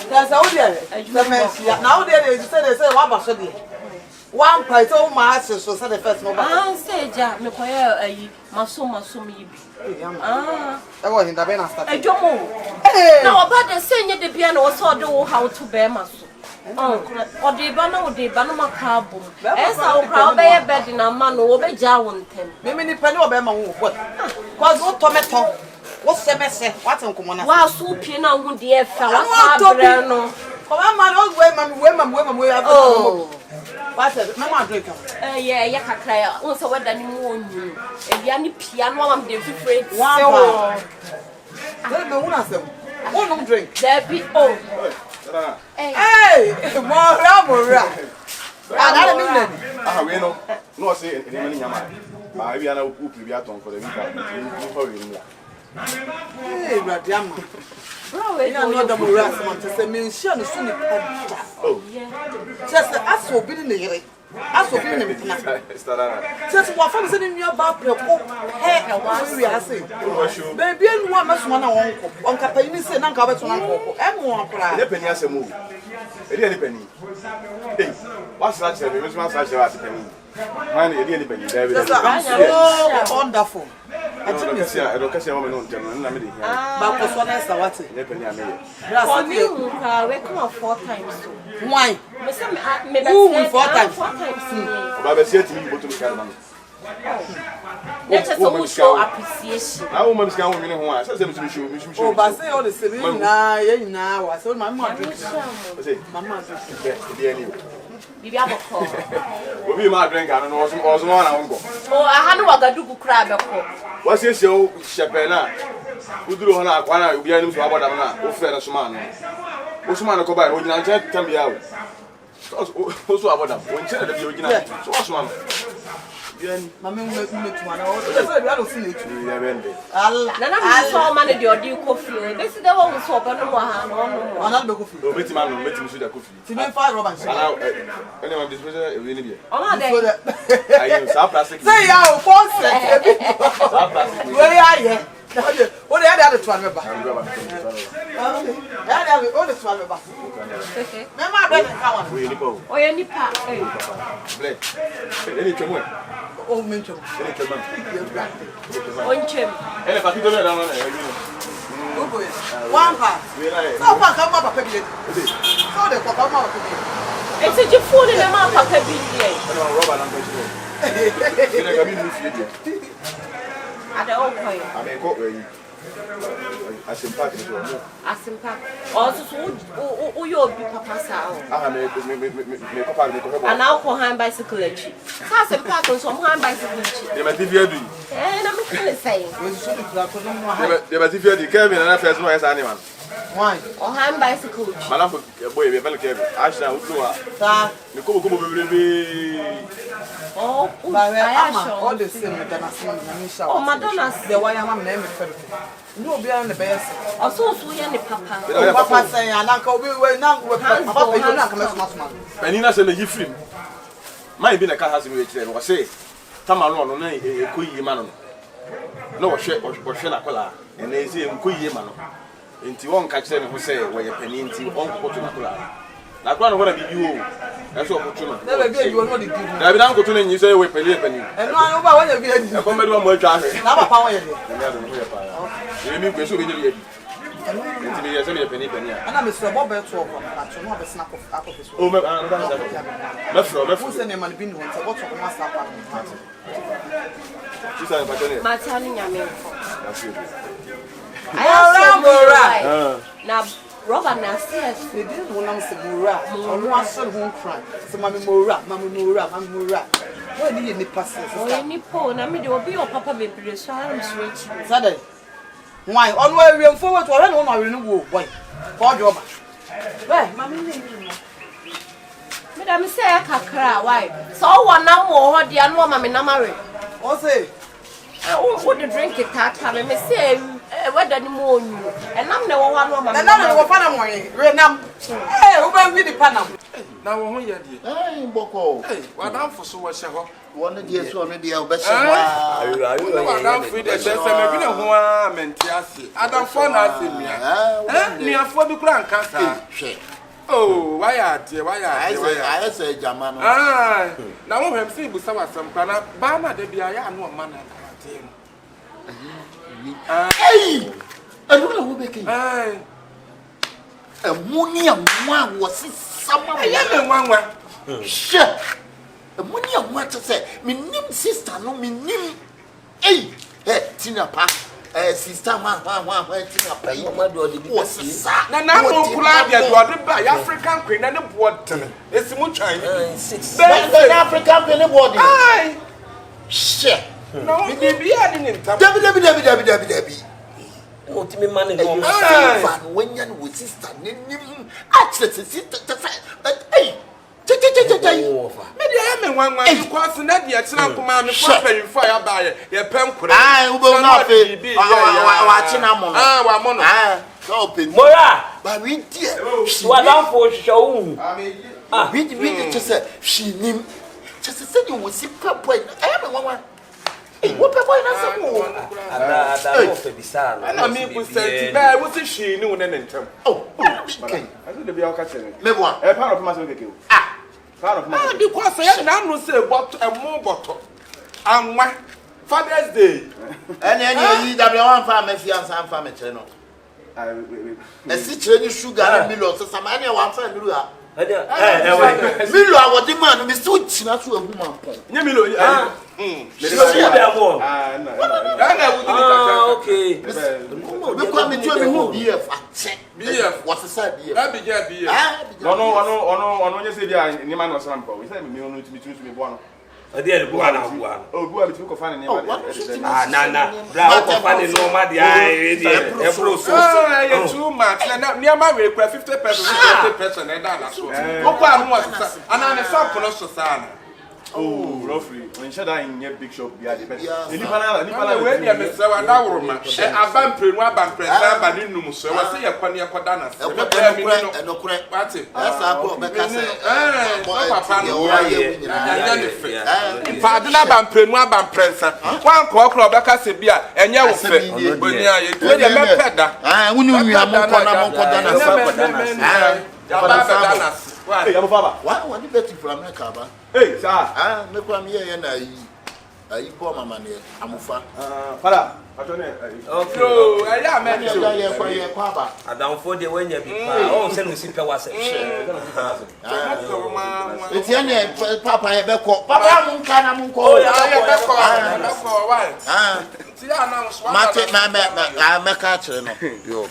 That's how they are. Now they say what about so one part of my answers so the first moment. Ah, say, Jack, me quiet a masoma so me. Ah, I was in the Benasta. I don't know. Now about the senior the piano also know how to bear muscle. Oh, or the banner or the banana carbon. As our crowd by a bed in a man over Jawon 10. Maybe the penny of Emma. What? What tomato? What's the message? What's on common? Wow, soup, you know, who dear fellow. Come on, man, old women, we have. Oh, what's it? Mamma drink. Yeah, yeah, cry. Also, what than you. If you any piano, I'm the free. Wow. I don't know one drink. There be oh. Hey, more. Ah, we know. No, say in the morning, I be an old poop be at home for the weekend. Hey, Radiama. Bro, you know the Murasman to say, me, she on the sunny. Oh, yeah. Just as so be in the year. As for being a just what I'm saying in your back, your hair, and we are saying, baby, and one must one on Captain and uncovered to uncle, and one cry. The penny as a move. Any penny. What's that? Miss Master at the penny. Mind any penny. That's wonderful. I don't catch a woman on German. But was one as a what? The penny I made. We come up 4 times. Why? Maybe 4 times. Baba said to me, "Go to the car." Let us all show appreciation. I will make a woman who has to show. Oh, but say all the same. Now, I saw my mother. Mamma, you have a call. Will be my drink. I don't know what's one. I won't go. Oh, I had no other do crab. What's your show, Chapena? Who do on our corner? We are into Abadana, who fed us man. What's man go by? Would you not tell me out? Also, about them. When you the original, so what's one? Mamma, make one. I don't see it. I saw man at your due coffee. This is the one who swap on the one. Another coffee. No, bet him, let him see the coffee. To me, 5 Robins. Anyone disposal, it will be. Oh, they I use our plastic. Say, yeah, 4 where are you? What the other 12 members? Only 12 members. Mamma, oh, any part. Any tomorrow. Oh, mention. One chim. And if I don't know, one part. No, one come up a bit. So they come up a bit. It's a good food in the mouth of a bit. At the old point. I may go where you. I sympathize with you. I sympathize. Also, who you'll be Papa's house. I may papa and now for hand bicycle. That's a pack on some hand bicycle. They might be here. And I'm saying, they might be here. The Kevin and I first know as anyone. Why? Or hand bicycle. Madame, boy, we Kevin. I shall do the Kubu baby. Oh, all the same with the oh, Madonna's the way I'm named. No, be on the best. Also, we are the Papa. Papa saying, and Uncle, we were not with Papa. Penina said, you free. My being a car has been with say, Tamalon, no, a queen man. No, share or Shenacola, and they say, queen man. Into one catch them who say, where you're penny into one Cotonacola. Like one of what I you. That's what Cotonacola. Never be you already give. I don't go to you say, we penny. And no, I know what you're getting. I come to one more time. Now, power. You mean, we should be here. And I'm Mr. Bobbert for a snap of apple. Oh, my who's the name and been once I watch my master. My telling you, I am now, Robert Nasty, they didn't want to Mura, or one son won't cry. So, Mammy Mura, Mammy Mura. Where do you need passes? Oh, any poor, and I mean, there will be your papa baby, so I'm straight. Saturday. Why, on where we are forward to run on our renewal, boy. For your where, Mammy, Madame say, I can't cry. Why? So one now more, the annual Mammy Namari. Or say, I would drink it, Tata, and say, what any more you, and I'm the one woman, and none of the Panama, Renam. Hey, who will be the Panama? na wo ho ye de boko wadam fo so wo hye ho one de so no de obehye wa ayo wadam fo de se me bi ne ho a menti ase adam fo na ase mia mia fo bi kura nka sa hwe oh why ade I say jama no na wo hwem se ibusa wasam kwa na ba na de bia ya no ma na ade hey aduna wo beke emuni amwa wo sisama ya me nwanwa she emuni amwa to say minim sister no minim tina pa sister ma tina pa yi ma do de bi sisa na mo kula bia do de ba African queen na ne board esimu twan the African queen board ai she no me de bia ni ntam Debi o ti me man no fan when you with sister nim access sister hey me de me nwanwa because na de akira nkoma me for perify aba ye pem kura ah ube na fe wa china mo wa mo no so open mora ba we die wa dan fo hwehwe wo we just say she nim just say you will see papa me nwanwa what papa na say mo ada no fe bisara na me bu senti ba wo se hwi ni wo ne ntam okay I think the be aka chere me bo part of my so keke part of my because say na no say but a more bottle anwa Father's Day any yi w1 fa me fiansa fa me chere no si chere ni sugar ni million so sama any one fa milu a milu a wodi man me so china so ahu man pon nye milu okay me kwa me tu me hu BF ache BF what is that BF abija BF no nye say dia ni man no sam pa we say me onu tu me bo no ade ele bua na bua oh bua bi tu ko fa ni ma na bra ko fa ni no ma dia e bro so you too much na ni ma we kwa 50% 50% na da na so o kwa anu asasa ana ne shop no so sana oh roughly when should I in big shop be the best ni pana we dia me se wa da woro ma abamprenu abampresa ba ni num so wa se yakwa ni yakoda na se me bra mi no enokure wate asa ko be ka se papa no ya ne fe pa de na abampresa wan ko okro be ka se bia enye wo fe boni aye we dia me peda woni wi amon ko da na se ya ba da na se hey abu baba wa ni beti from America ba hey sir me kwa me ye na yi bo mama ne amufa fada atone okay ya me ye kwa ba adam fo de wanya bi pa o se no si pe wa se eti ene papa ye be ko papa mun kana mun ko ya be ko why ti ya na so mate me ka chere no yo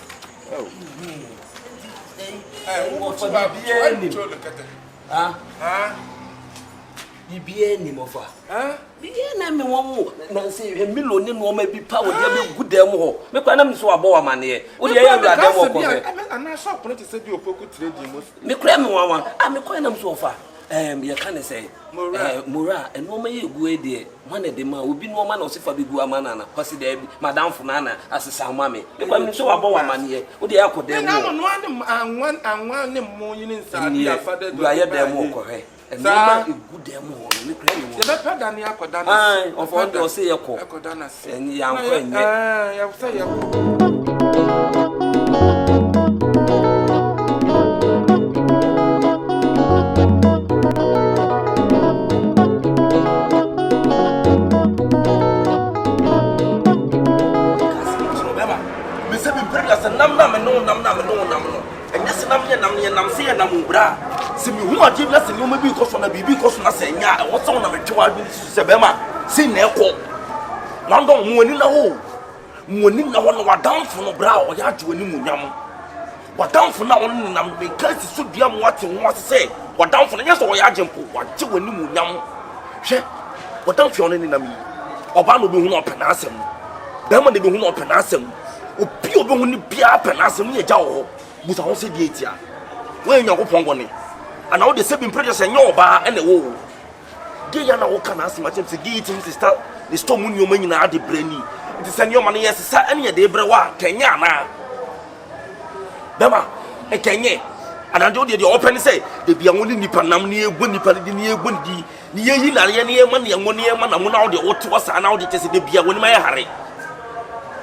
bibia ni mofa bibia na me won na se milo ni no ma bi pa wo dia be gudam ho me kwa na me so abo wa mane wo dia ya wura dem ko ana shop no te se bi opoku trade mo me kwa me wawa me kwa na me so fa ye kan say mora eno ma ye gu ede ma na de ma obi no ma na o se fa bi gu amana na kwasi da bi madam fu na na asesa ma me kwa me so abo wa mane wo dia ya ko dem ho na no anwan ne mo yin nsa dia fa da do ya dem ko he ma good dem ho me kwa me ye be peda ni akoda na ai of all do say ye ko akoda na se ya nkwa nye ya say ye nam se na mu bra se mi hu ade na se ni o ma bi ko so na bibi ko so na se nya e wo so na metwa bi se be ma se na ekọ na ndo mu ani na ho na wadanfo no bra o ya ade ani mu nyam wadanfo na won nam be kasi so dua mu ate ho se wadanfo na nya so o ya agempo waje wani mu nyam hwe wadanfo no ni nam yi oba no be hu na opena asem be ma de be hu na opena asem obi obe hu ni bia opena asem ye ja wo busa ho se die tia we nyankopon gone ana wo de se bi mpre se nya oba ene wo de ya na wo kana asema chem se gi tin sister the storm mu nyoma nyina ade brani nti se nyoma ne yesesa ene ye de bre wa kenya na bema e kenye And I told you the open say, they be only Nipanam near Winnipan, near Windy, near Yina, near money, and 1 year man, and 1 hour the old to us, and now the test they be a winning my hurry.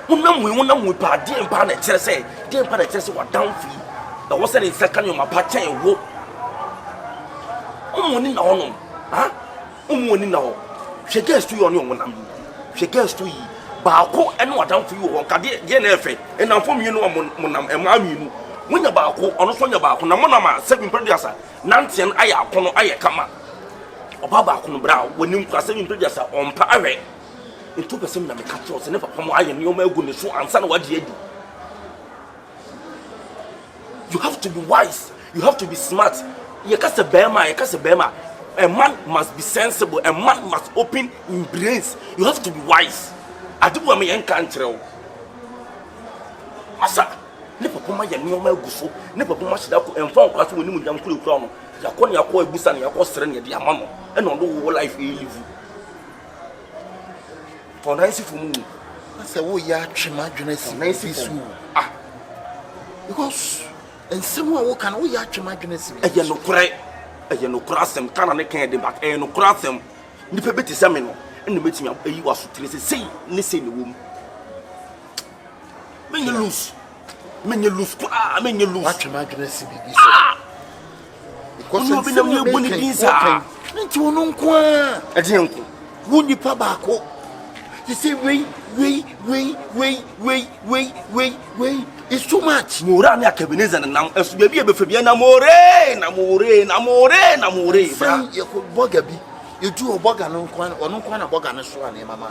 We won't with part, dear Panet, say, dear Panet, what down fee. There wasn't a second of my patch and walk. Money no, huh? Money no. She gets to you on your one. She gets to you. Bako and what down for you, or Kadia, Jenefe, and I'm from you know, Monam and Mammy. When your Bako, on the Bako, Namonama, 7 producer, Nancy and I are Kono Ayakama. Or Baba Kono when you are 7 producer on Pare. In 2% of the catchers, and never come I and your mail goodness, and son what you do. You have to be wise, you have to be smart. You can't say Bema, you can't say Bema. A man must be sensible, a man must open in brains. You have to be wise. I do want me and country. Massa, never put my young man go never put much that and found us when you young crew crown. Yakonia boy Busan, your Australian Diamano, and on the whole life you live. For nice for me, I said, oh, yeah, Chimaginus, nice. Ah, because. And someone who can we actually imagine this. A yellow cry, a yellow cross them, can I can't back, and no cross them. Nipper bit is and the meeting of you was to say, listen, the womb. When you lose, when you lose, when you lose, watch imagine this. Because you've been a winning visa. Into an uncle, a gentle. Would you pabaco? You say, wait. It's too much. Murana Akabenezer and now as baby Fabiana More. Say you could bogabi. You do a bogan or no quan of bogan as one, mamma.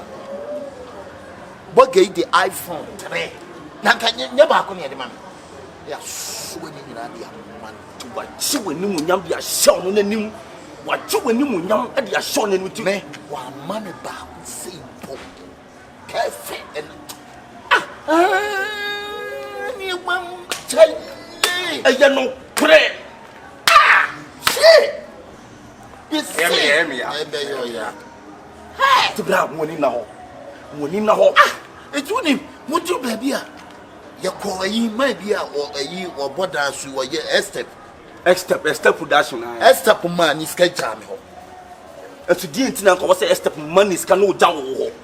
Bogate the iPhone 3. Nanka never come here, the man. Yes, when you are man to what you when you are shown in the new. What you when you are shown in with me. One man about saying, careful and I no pray. Ah, shit. It's yeah. Hey, to grab money now. Ah, it's only what you baby. You call ye maybe or a ye or borders you or ye step production. Step man is catching. And to the internet, I was a step money is canoe down.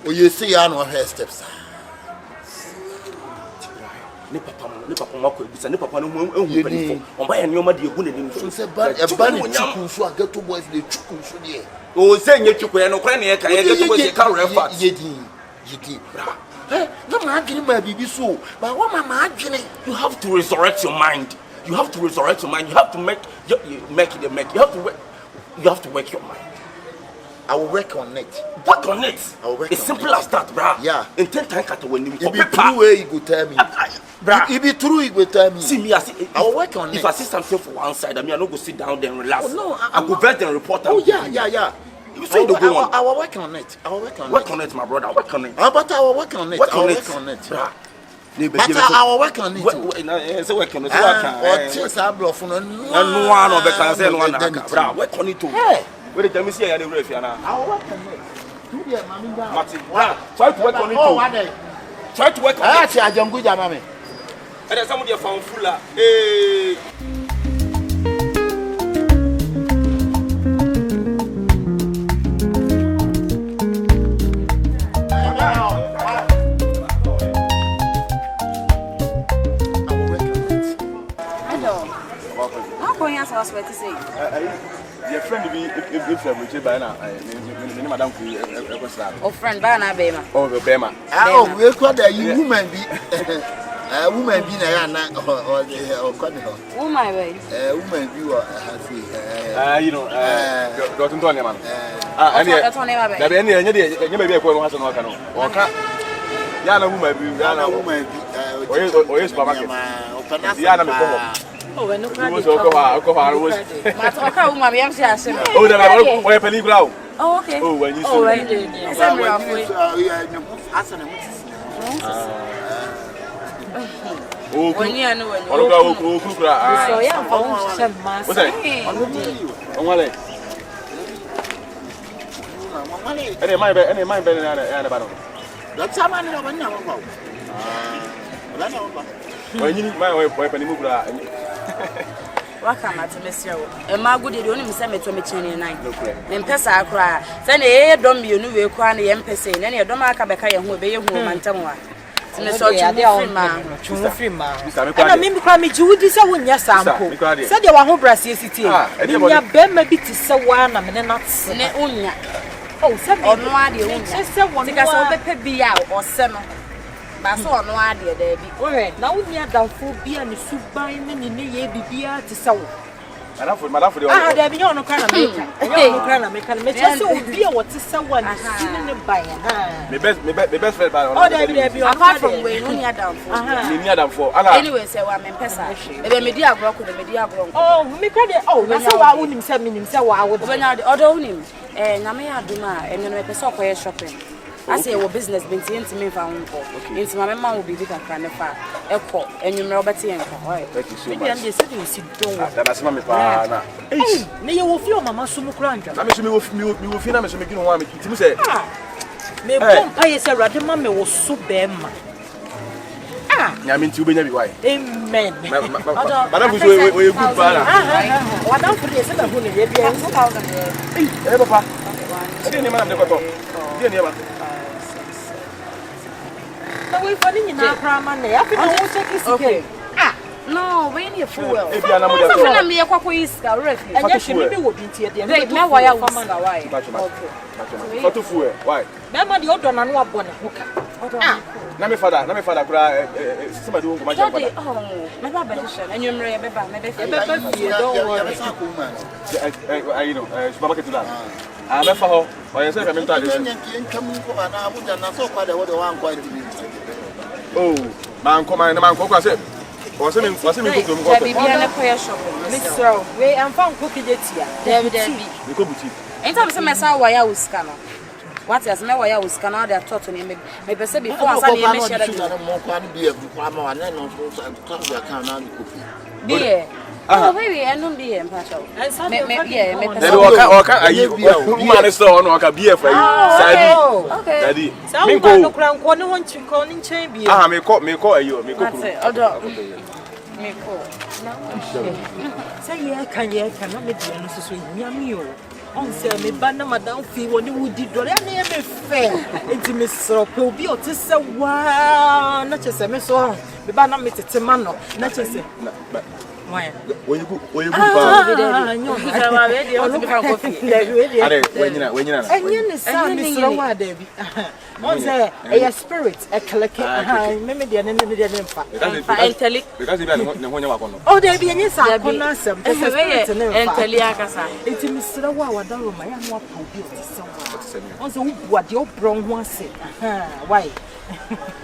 Or you say, I know her steps. Ne papa mako bisa ne papa no hu pani fo on ba ya nyoma de egu ne nim so se ba e ba ne chukun so agato boys de chukun so de o se nye chukun no kra ne e kan agato boys ka refa yedi bra no ma adwene ma bibi so ba wo ma adwene. You have to resurrect your mind. You have to make you have to work your mind. I will work on it. Work on it. It's simple as that, brah. Yeah. In 10 times, when you be true, way you go tell me. If be true, you go tell me. See me, I will work on it. If I see something for one side, I mean, I don't go sit down there and relax. Oh, no, I go vet and report. Oh yeah. You say you go on. I will work on it. Work on it, my brother. Work on it. But I will work on it. Work on it, brah. But I will work on it. So work on it. Or things are bluff. No one of the can say no one. Brah, work on it too. Where the Jamaica are the ref, Yana? I'll work on it. Martin, try to work on it too. Try to work on it. I am good, Jamame. And there's somebody found fuller. Hey. Hello. How can you answer us what to say? Your friend be if you are by now, Madam Oh, friend, Bana Bema. Oh, Bema. Oh, we're quite a woman be a woman be or Oh, my way. A woman you are you know, Dr. Tony man. You may be a quite has an organ. Or Yana woman be Yana woman or is Papa Yana. Oh, when no crowd was oh, the penny ground. Oh, okay. Oh, when you oh, when you know so yeah, what's that? Any my better than about that's how I know. When you my wife, wife, and you Waka to Monsieur. A magood, you only send me to me 29. Then Pessa cry. Send a don't be a new crown, the empress, and any Domaka who be a woman, Tamwa. Free man. I mean, become me Judy, so when yes, I'm said you are home, Brassy City. And you are Ben, maybe to say one, I'm not Unya. Oh, some or no idea. Just one because I'll be out or summer. But so no idea, there be. Now we are down for beer and soup buying in the year be beer to sell. Madam for the ah, there be no kind of maker. No kind of maker. Me just so beer what is someone in the buy. Me best friend by oh, there be apart from when you are down for. Near down for. Anyway, say I'm in Pessa. The media grow with the media grow. Oh, me can oh, that's how I wouldn't say me say what I would. When I order him, and I may have done and then I saw for shopping. I say our business been to me found into my mama will be big and kind of far. Echo and you know better. Thank you so much. And they said you sit down. That's my partner. Hey, you will feel Mamma Sumukranga. I mean, me will feel I'm making one. Me say, me pay say Radima me was so bem. Ah, I mean to be why. Amen. Madam was a good partner. What don't forget that who is 2,000. Hey, Papa. I didn't man the cotton. No, we finding in our prime money. I can check this okay. Ah, no, we need a fool. If you are not going to be a quack, and yes, she maybe will be here. They know why I was away. Okay. What to fool? Why? Remember the old one and what bonnet. Ah, Name father, cry. Somebody who my job. Oh, my babyshin, and you may be don't worry. You know, supermarket to that. I'm a for her. Yourself, I'm oh, man, come on, man, cook. I said, was him cooking. Mr. We am found cooking it here. David, the cook. ain't some mess out why I was scanner. What is my way I was scanner? They are taught to me. Maybe say before I said, I'm beer. Oh, baby, I don't be impartial. Maybe man store on a beer for you. Okay. Daddy, me go crown corner want to call in chamber. Ah, me call you. Me call. Say, yeah, cannot make the answer. Yamio. On say, me banner madame fee when you would do it. I never fail. Into Miss Rope be or to say, wow, not just a miss one. The banner meets a temano, not just a. Why? When you go, when you go, when you're a spirit, a collector, maybe the enemy. Oh, there be any side, and Teliacasa. It's Mr. Wawa, my own what also what your brown one said. Why?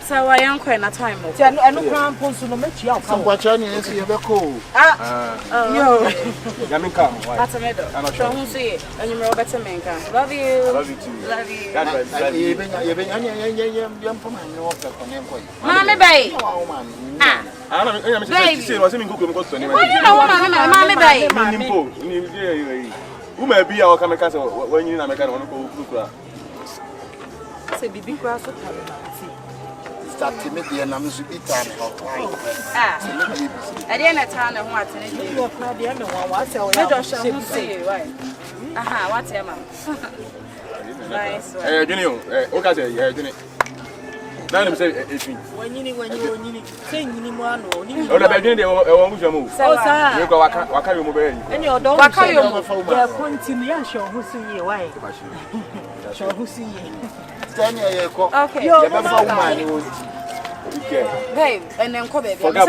So I am quite a time. I don't crown to make you out. I'm watching you see the cool. Yo, Yamin come. That's a medal. I'm not sure who see it. And you're better man. Love you. Love you too. Love you. Mommy, babe. Ah, I'm saying, was in Google because Mommy, babe. Who may be our chemicals when you make a go. Say, be grass. Start to make the enemy to be done. I didn't attend and what you are proud of one. I don't say, right? Aha, what's your mom? Nice. Okay, Jenny. Now, let me say, when you saying you need one or you move. So, what can you move? And your dog, what can you continue? Show who see you, why? Show who see you. Okay, babe, and then come back. Forget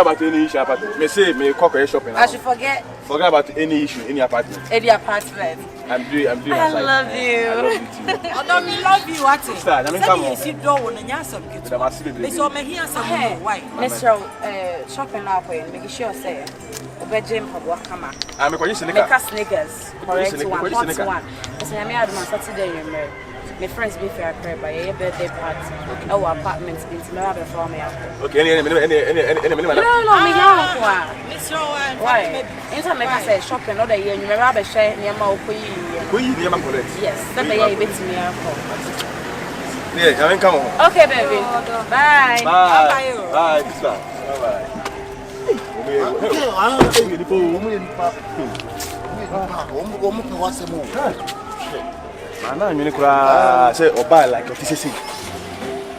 about any issue. Me say me cook shopping. I should forget about any issue in your apartment. In the apartment. I'm doing. I love you. I love you too. I don't love you. What is? I mean, come on. Sit down and answer. It's all me here. Why? Mr. Shopping now for you. Make sure say. Gym for work, come on. I'm a sneakers. Sneakers. Correct one. Hot one. Because I had my Saturday in there. My friends be fair prayer by your birthday party. Our apartments into my other family. Okay, any No, me have why? Anytime I say shopping other year, you remember share near my yes, that may be to me. Yeah, I mean, come on. Okay, baby. Bye. Bye. Bye. Bye. Mana nyene kura say oba like office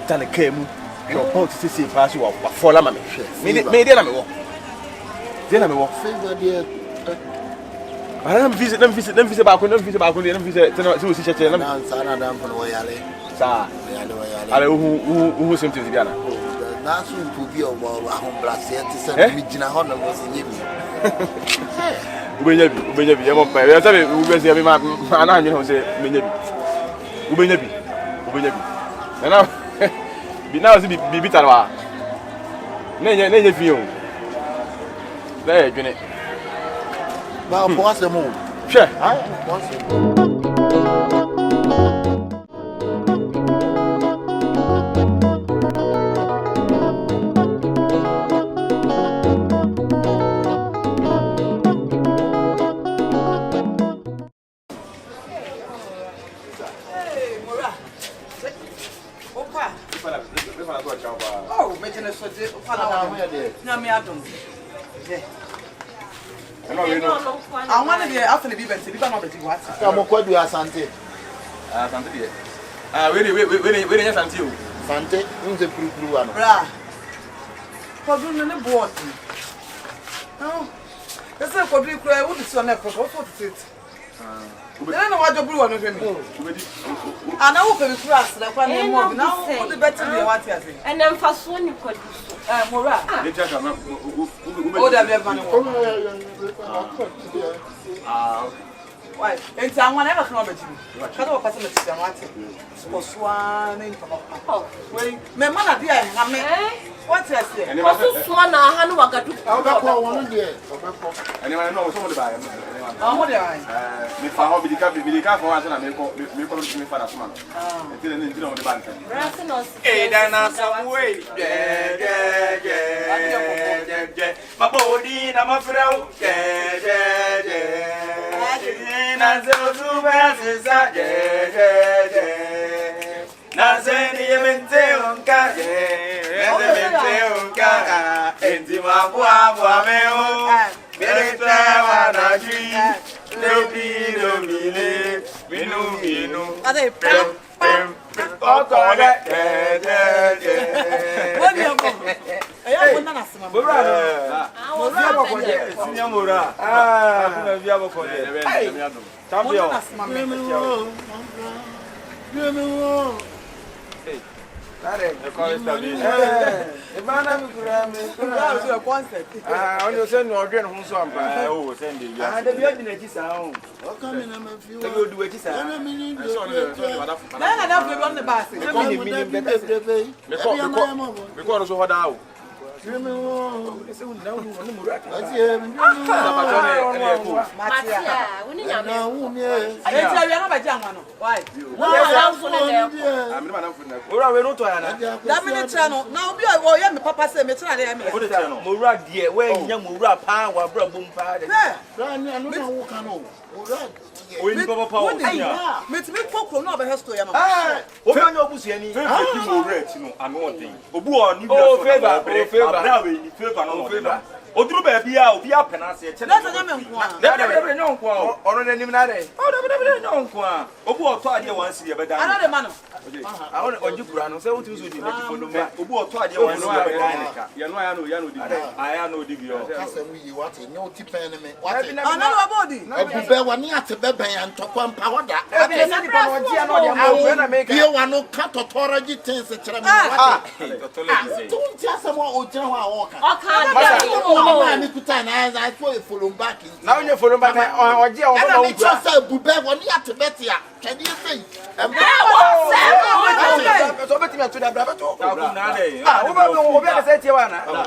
tane kemu your point say pass you wa fola ma me me dey na me wo dey na me wo favor there Let me visit back when visit to see church na sana dan for wayale sa ale who something to biana na so to be o ahon blase ti se mi gina ho na mo se nyebi ubenyabi e mo pa e sabe ubesi abi ma na nyi ho se menyabi ubenyabi na bi na si bi tarwa na nye fi o na e dwene ba po asemo hwe po asemo I want to be after the event, if I'm not betting what? Come on, what do you asante? Asante here. We Asante you. Sante, unze puru one. Bra. For doing the board. No. That's not for doing cry. What is your neck? What is it? I don't know what the blue one is. I know for the class, like one more. Now, the better than what you say. And then for soon you could. Mora. Oh, that why? And someone ever come with you. Cut off person to them. What? Swan in wait, my mother, dear, what's that? And one hand work at One day. Anyone know someone buy him? Oh, what are Me for hobby the car for us and I me for me for that man. Until then you know the bank. Hey, then some way. My body, I'm a friend. Oduru baby a obi apena se che na debe nyonkwa oro nanim na de nyonkwa obu oto ade wan si be dan another man ahon ojikura no se wotu so di na kifo no ma obu oto ade wan si be dan ka ya no di aya no di bi o kasa mu yi wate nye oti pen me wate another body ebube wani ate beben antokwa mpa hoda ebe se di pa no ji ano de mo na make ye wano ka totoro ji tense kire me wate totolo di se tunti asemo o jira ho a woka Okay. I'm I follow back. Now you follow back. Oje o mo wo bra. Say bube woni atebeti a. Can you say? So beti me to da bra beto. Na dey. Obi ka say tie wa na.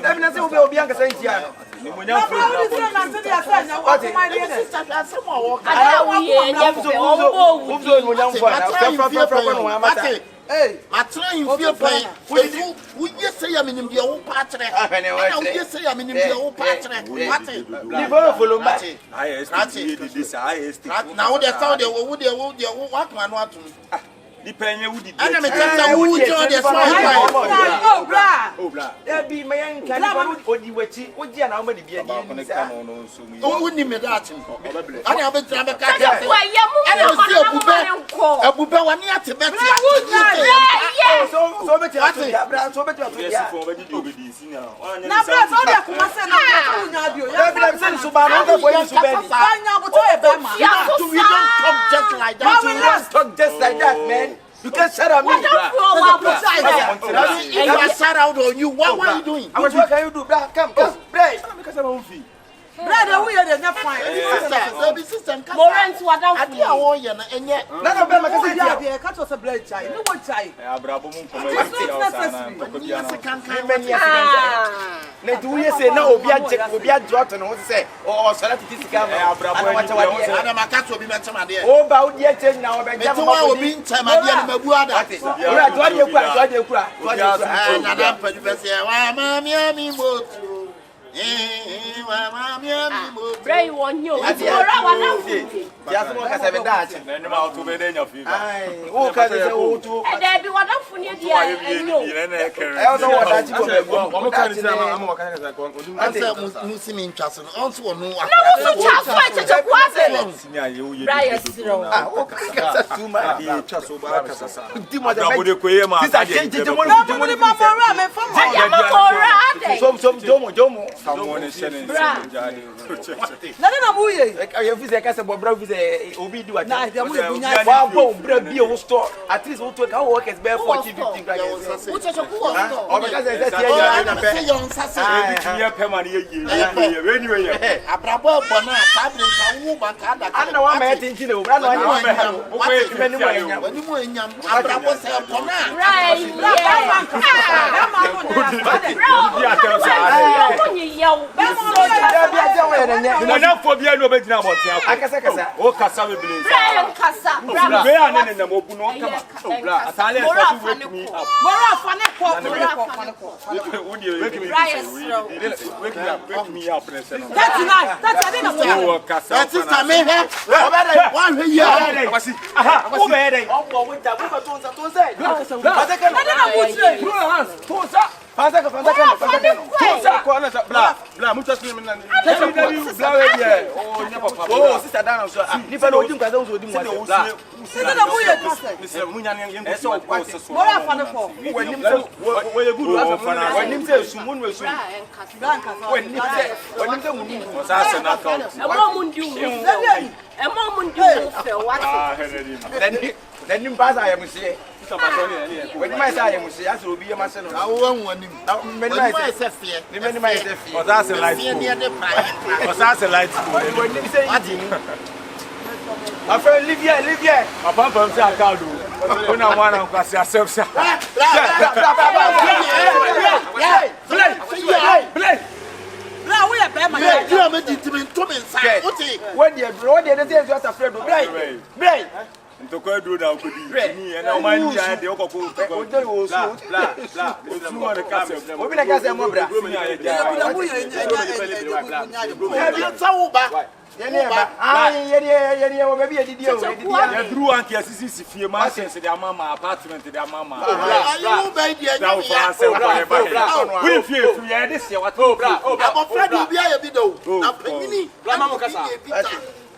Dem na say obi an ka say tie a. Ni mo nya fo na. What? Sister mo wo ka. Ada wo ye nya fo o Ubzo mo nya fo na. Fra no wa mata. Hey, I try you feel pain. We just say I'm in the old patron. I just say I'm in the old patron. What? You follow back. I now they thought they would walk man what to Depending who did. And I'm telling who joined the Oh, bra. Oh, blah. There be my young can or you were cheap. What you are be a who wouldn't me that? I have been trying to catch That's why a bube one year to bet. so much. Yes, for what did you be now? Na bra so de kuma se na ko nya bio. Ya be say Subano go for you to be. Banya buto e be ma. We don't talk just like that. We don't talk just like that, man. You can't shut up me. If I shout out on you, what are you doing? What can you do? Come, play. Because I'm on fee. Brother, we are the fine. Sister, Morant what I did a warrior and yet None of them are there. Cut us a blade child. No one child. Let we say no, we are dropped and what to say, or Salati come. and my cat will be met some idea. Oh, about yet now, but you will be in time. I Bray won you. Just walk as a dance and then out to bed in your feet. Oh, can you do? And there be one up for you. I don't know what that's Obi do at least we'll talk how work is bare 40 15 Brian Kasa. Then you pass, I am say. When my side, I will be a master. I won't many myself here. Many myself here. That's a light. That's a light. When you say, my friend, live here. My papa said, I can't do. When I want to pass yourself, Now we are bad. You are making to me inside. When you brought the other day, you are afraid of break. To go do now could be and I mind the Oko.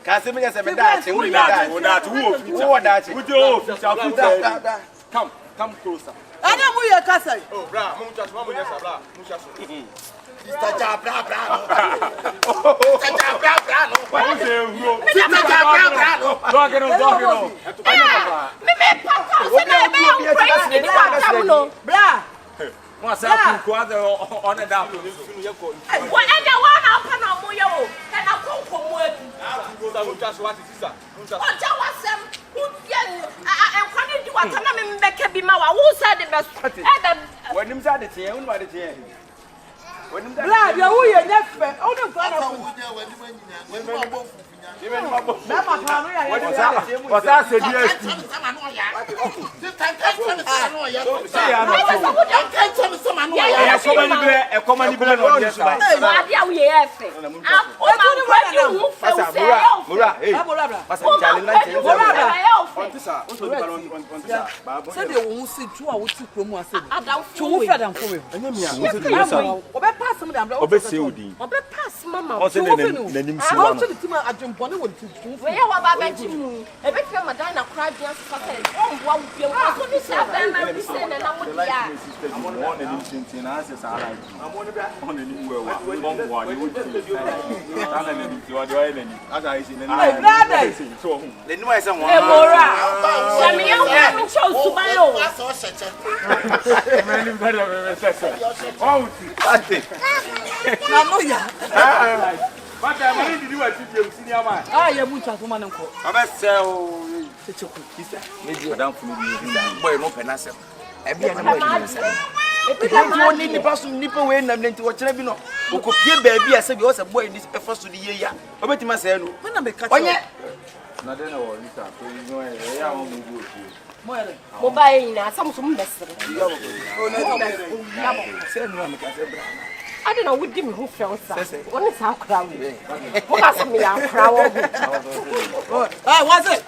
Casimir has a medal. Come closer. I know we are Casa. Oh, bra, What's up? On a down. Whatever one up and a moyo, and a cook from work. Just what is that? What was them? I'm coming to what I'm back be my who said the best. When him said the chair, when the chair. When him Blood, you're who you're never. Oh, no, what's that? Said yes. on this on Say they won't see two or two promo. Two Adam for him. Pass some of them. pass mama. What's in the name? I to the team at Jim Bonnie would do. Where you are Benjamin? A bit of Madonna cried just for saying, oh, what would you want to say? And I would I'm on the instant in answers. I'm on the new one. You would as I see the new one. I chose to my own. But I need to do a senior man. Ah, you're much as woman. I must sell. Maybe you're down for me. Boy, no penance. Every animal. If you need the person nipple when I'm going to watch Rebino, who could be a baby, I said, you was a boy in this first of the year. I bet you must say, when I'm a cat. Not then, or Lisa, so you know, I won't go to you. Mobile, some mess. I don't know what Jimmy who fell. What is our crowd? What has me our crowd? I was it.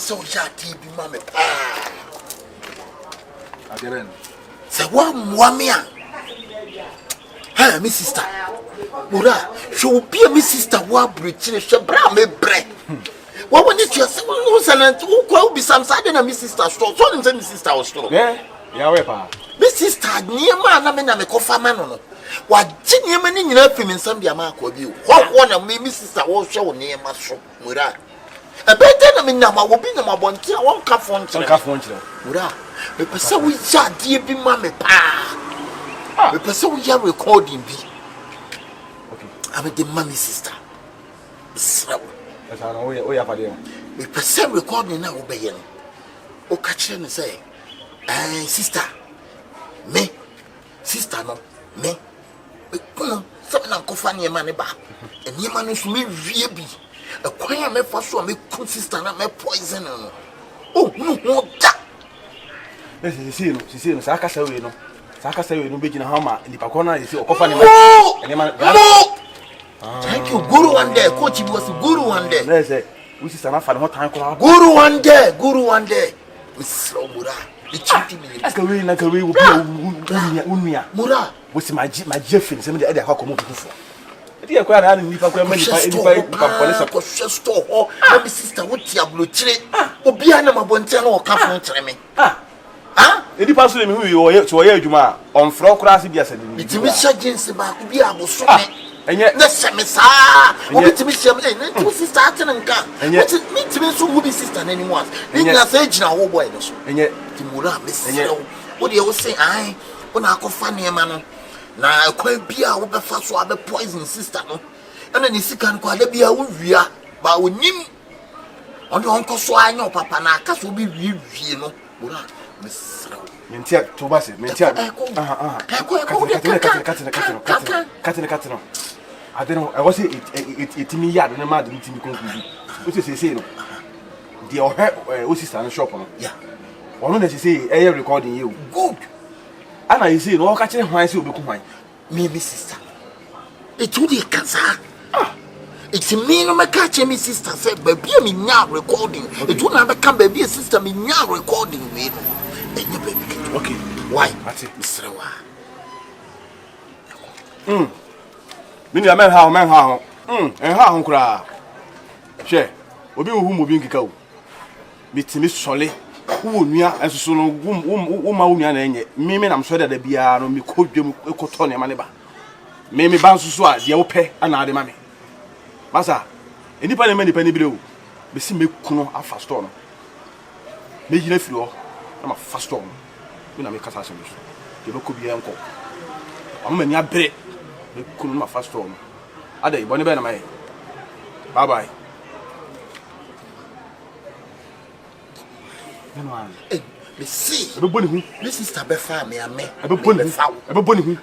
So jati bi mama Again. Say one mia. Hey, my sister. Mura, she will be my sister. What breaching? She bra me bre. What when you say who silent? Who could be some side and my sister strong? So them say my sister was strong. Yeah, we pa. My sister near man na me na me kofa man no. Wa jinye mani nyina fimi nsam bia ma akwa bi. Ho na me my sister wo hwe near ma so. Mura. A better na me na ma wo bi na ma bonti a won ka fon kire. Mura. Me pese we ja die bi ma me pa. Me pese we ya recording bi. Okay. I'm the mommy sister. So. That's how we have a Me pese recording na obey no. O ka kire ne say, sister. Me. Sister no. Me. Ko so na ko fa ne ma ne ba. E ma no so me wie bi. E kwan me fa so me ku sister na me poison no. Oh, no da. She see no saka sawe no. Saka sawe no beji na hama nipa kona yesi okofa ne ma. Thank you, Guru one day. Coach was Guru one day. Let's say we see sana fa no time ko. Guru one day. Miss Mura. The chiti me. Aska we na ka we wo bia unua. Mura. We see my jeffin se me dey akwa komo bifo. Edi e kwa na nipa kwa ma nipa police ko store ho. My sister wo tiablo kire. Obi ana mabonte na o ka fon kire me. Edi paso le mi hu yo to ye adwuma on fro kura se bia se ni. Itimi sha jeans ba ku bia aboso me. Enye na se me sa. Obi timi sha me na tu sister atene nka. Me timi so mu bi sister na ni mu as. Ni na se gina wo boy no so. Enye timura me se wo de wo say ai wo na akofa ne ma no. Na kwa bia wo be fa so abe poison sister no. Ena ni sika nko ada bia wo wia ba wonim. Ondo onko so anya papa na aka so bi wie no. Mura mentia to base mentia katino I don't know I was it me yard na mad meeting conclude what you say no the o sister no shop no yeah one na say e recording you good ana you say no ka kire hwan say obeku hwan me sister it would be cancer it's me no make catch me sister say baby me nya recording it would not come baby sister me nya recording me enye baby okay why ati misrewa mini ya men ha en ha ho kura hwe obi hu mo bi nkika o mitimi sole wo nua ensoso no wo ma wo nua na enye mimi na mso da bia no mi kodwem ekoto ne ma ne ba mimi ba nsoso a de wo pe ana ade ma me masa enipa ne manipa ne bire o be si mekuno afa store no me yina firi ho na ma fa store no we na me kasa se me so de beko bia enko amma ni abere mekuno ma fa store no ade ibone be na mai bye bye no an me see ebe boni hu me sister be fa me ame ebe boni hu ebe boni hu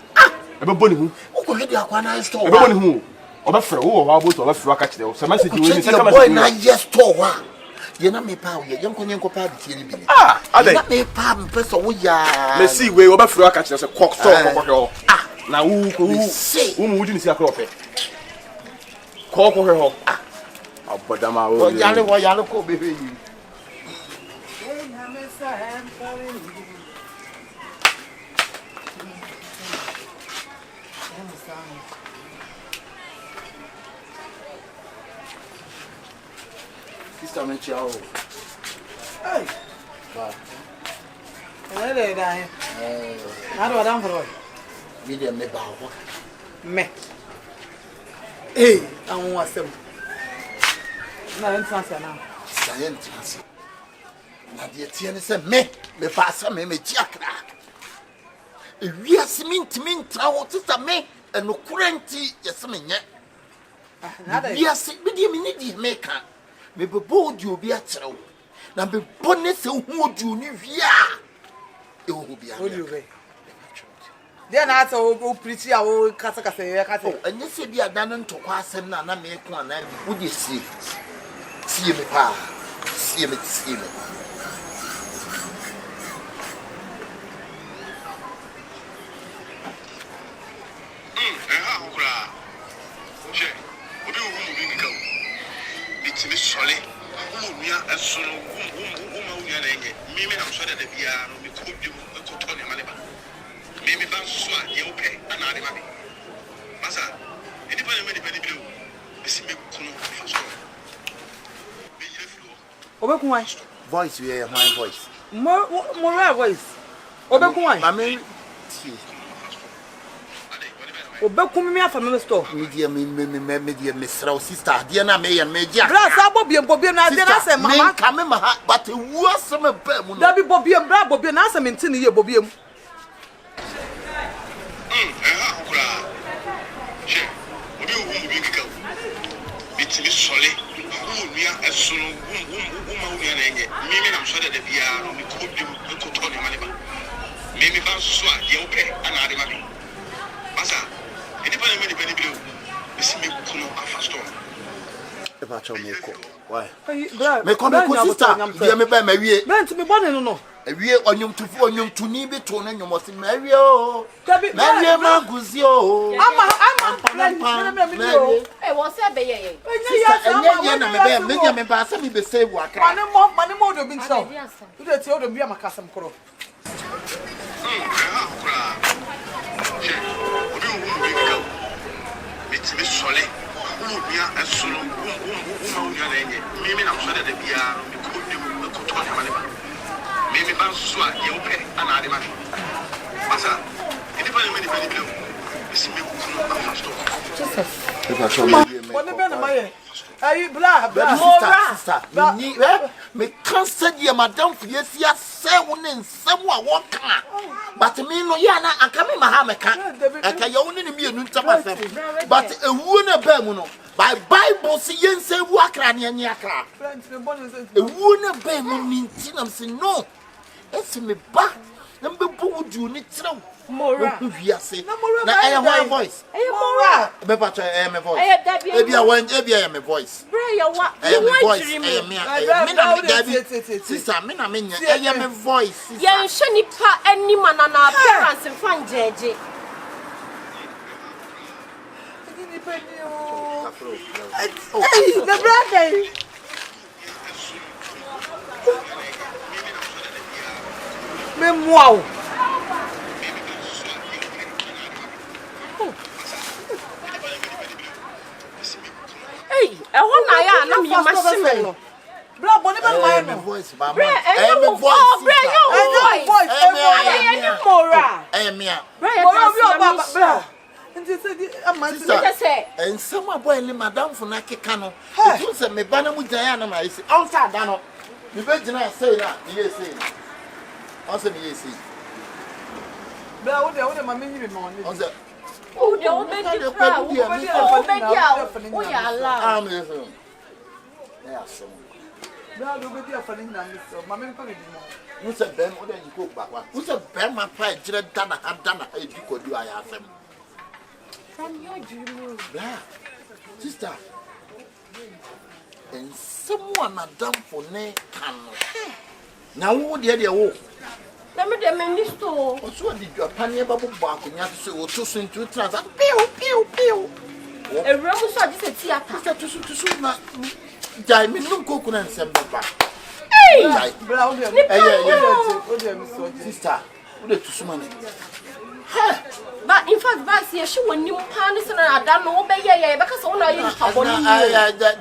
ebe boni hu o ko hedi akwa na store ebe boni hu obafre wo wa boto obafre aka kire wo se message we ni se ka boy na yes to wa ye na me pa ye yenko pa bi bi ni adai na me pa mpeso wo ya me see we obafre aka kire se kok so ho na wo mu wudi ni si akro ofe kok ho abodama wo yale ko bebe yi Sister Menchao. Hey. Wow. Hey, there. How do I down for what? Medium me ba ho. Me. Hey, I want some. Na entrance na. Science. Na de tie ne se me fa sa me jiakra. E wiase mintra wo tita me eno kurenti yese me nye. Na da. Wiase me die me ni die me ka. Me bebo di obi akyerɛw na me bone se hu odu ni wia e wo bia odi obe dia na ata o preach ya o kasa ya kasa anya se bia dan ntokwa asɛm na me ko ana wo di sie me pa sie me hokura che obi wo mu bi ka bitimi sole umia esono umia na enye mimi na so da bia no me ko bi ko to ne male ba mimi ba so a ye ope ana ade ma me masa edi pa ne me di pa ni bi o bisi me kuno fa so me yire flo obekun wan voice we my voice mo rare voice obekun wan mama ti obekun mi afa me store media me sraw sister dia na me yan me dia bra sa bobiem na dia na se mama ka me ma but wu asem ba mu no da bi bobiem bra bobiem na se me ntini ye bobiem hokura che obi wo mu bi ka bitimi sole umia esono umia na enye mimi na so da bia no me ko bi ko to ne male ba mimi ba so a ye ope ana ade ma me masa edi pa ne me di pa ni bi o bisi me kuno afa store e ba cha me ko why bra me ko sister dia me ba ma wie bent me bone no awie onyum tuni bi to no nyom se ma wie o ma wie ma guzi o ama eh wo se be ye enye na me ba se me be save akra mane mo do bi nso you dey tell them bi amakasem koro bitimi sole umia esono umia na enye mimi na so da bia no ko bi ko to ne male ba mimi ba so a ye ope ana ade ma masa edi pa ne me di pa ni bi o bisi me kuno afa store Jesus e ba cha me bone be na maye ayi bla sister ni me cancer dia madam fie si ase wo ne nsam a wo ka but me no ya na aka me ma ha me ka aka ye wo ne me enu ntam asem but ewu na ba mu no by bible si yense wu akra ne anya akra ewu na ba mu ni ntinam se no esi me ba na mbe bu wudu ni tirew Mora. Na my voice. Mora. Be patch my voice. Ebia my voice. Bra ya wa. My voice. Sister, me na me nya. My voice. Ya nhwe nipa ani mana na appearance fan jeje. Hey, the brother. Me wow. Hey, I want na ya na me machine no. Bra boni be my voice, mama. Bra, your voice. Any Mora. Bra, bra. Nti say and some boy le madam for na keka no. You say me ba na mu jan ya na ma say. On sa da no. Me be gina say na, ye say. On say me ye say. Bra, wo de ma me nyiri no ni. On say oh, the old baby cry. Oh, yeah, Allah. Yeah, so. Bra, do be there for na me so. Ma me ko be mo. You say ben, o de you go back one. You say ben ma pa jira dana e di ko du aya asem. From your dream. Bra. Sister. And someone madam for ne can. Now what the wo? Let me the minister. Also did your panya babu bank and you have to say what to send to transact. Pew. A room so this a theater. To soon na. Jai me no coconut and send back. Hey! Sister, what to summon it? But in fact, Basia, she won't new panis and I don't know, because only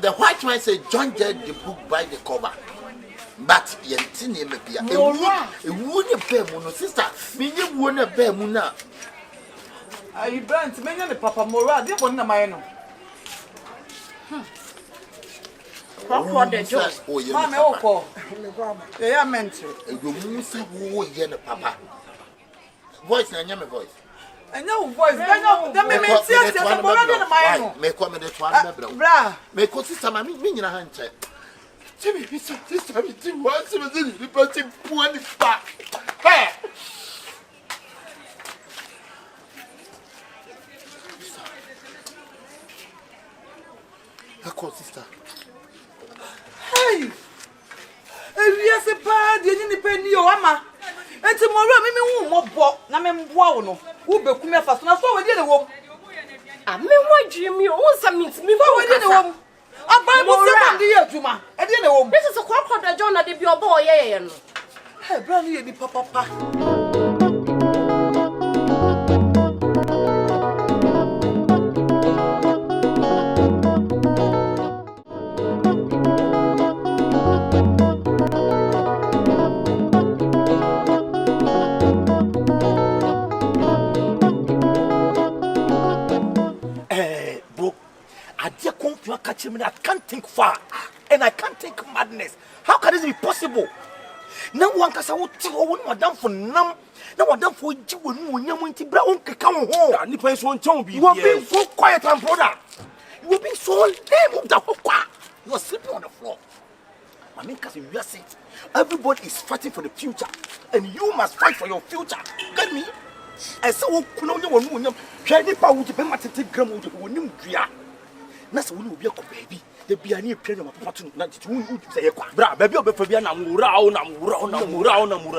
the white man said John judged the book by the cover. But Yentini may be a wooden bear moon, sister. Me, you wouldn't bear moon. I burnt many of the Papa Mora, they won't know my own. What the job? Oh, they are meant to. You must have who Papa. Voice and your voice. I know voice. I know that may mean serious. I'm already my own. Make one minute one. Make what sister, my meaning a hand check. Jimmy, this was the person poor back. Hey! Her sister. Hey! Yes, a bad, you need penny, your ama. And tomorrow, me won't walk, Namem who be come first. Now, so we did a woman. I mean, what dream you also means me for we did a woman. A Bible dear Juma. I didn't know. This is a quack that John at your boy. Hey, Brandy, the papa. I can't think far and I can't think madness. How can this be possible? No one can say what madam for nam. No one done for you when you want to brown come home. And the place won't tell me. You are being so quiet and brother. You are being so lame of the hookah. You are sleeping on the floor. I mean, because you are saying everybody is fighting for the future, and you must fight for your future. Get me? And so, you can't be my gram when you Nasa woni obi akọ baby de bia ne epre na papa to na titi won say ye kwa bra baby obefa bia na mura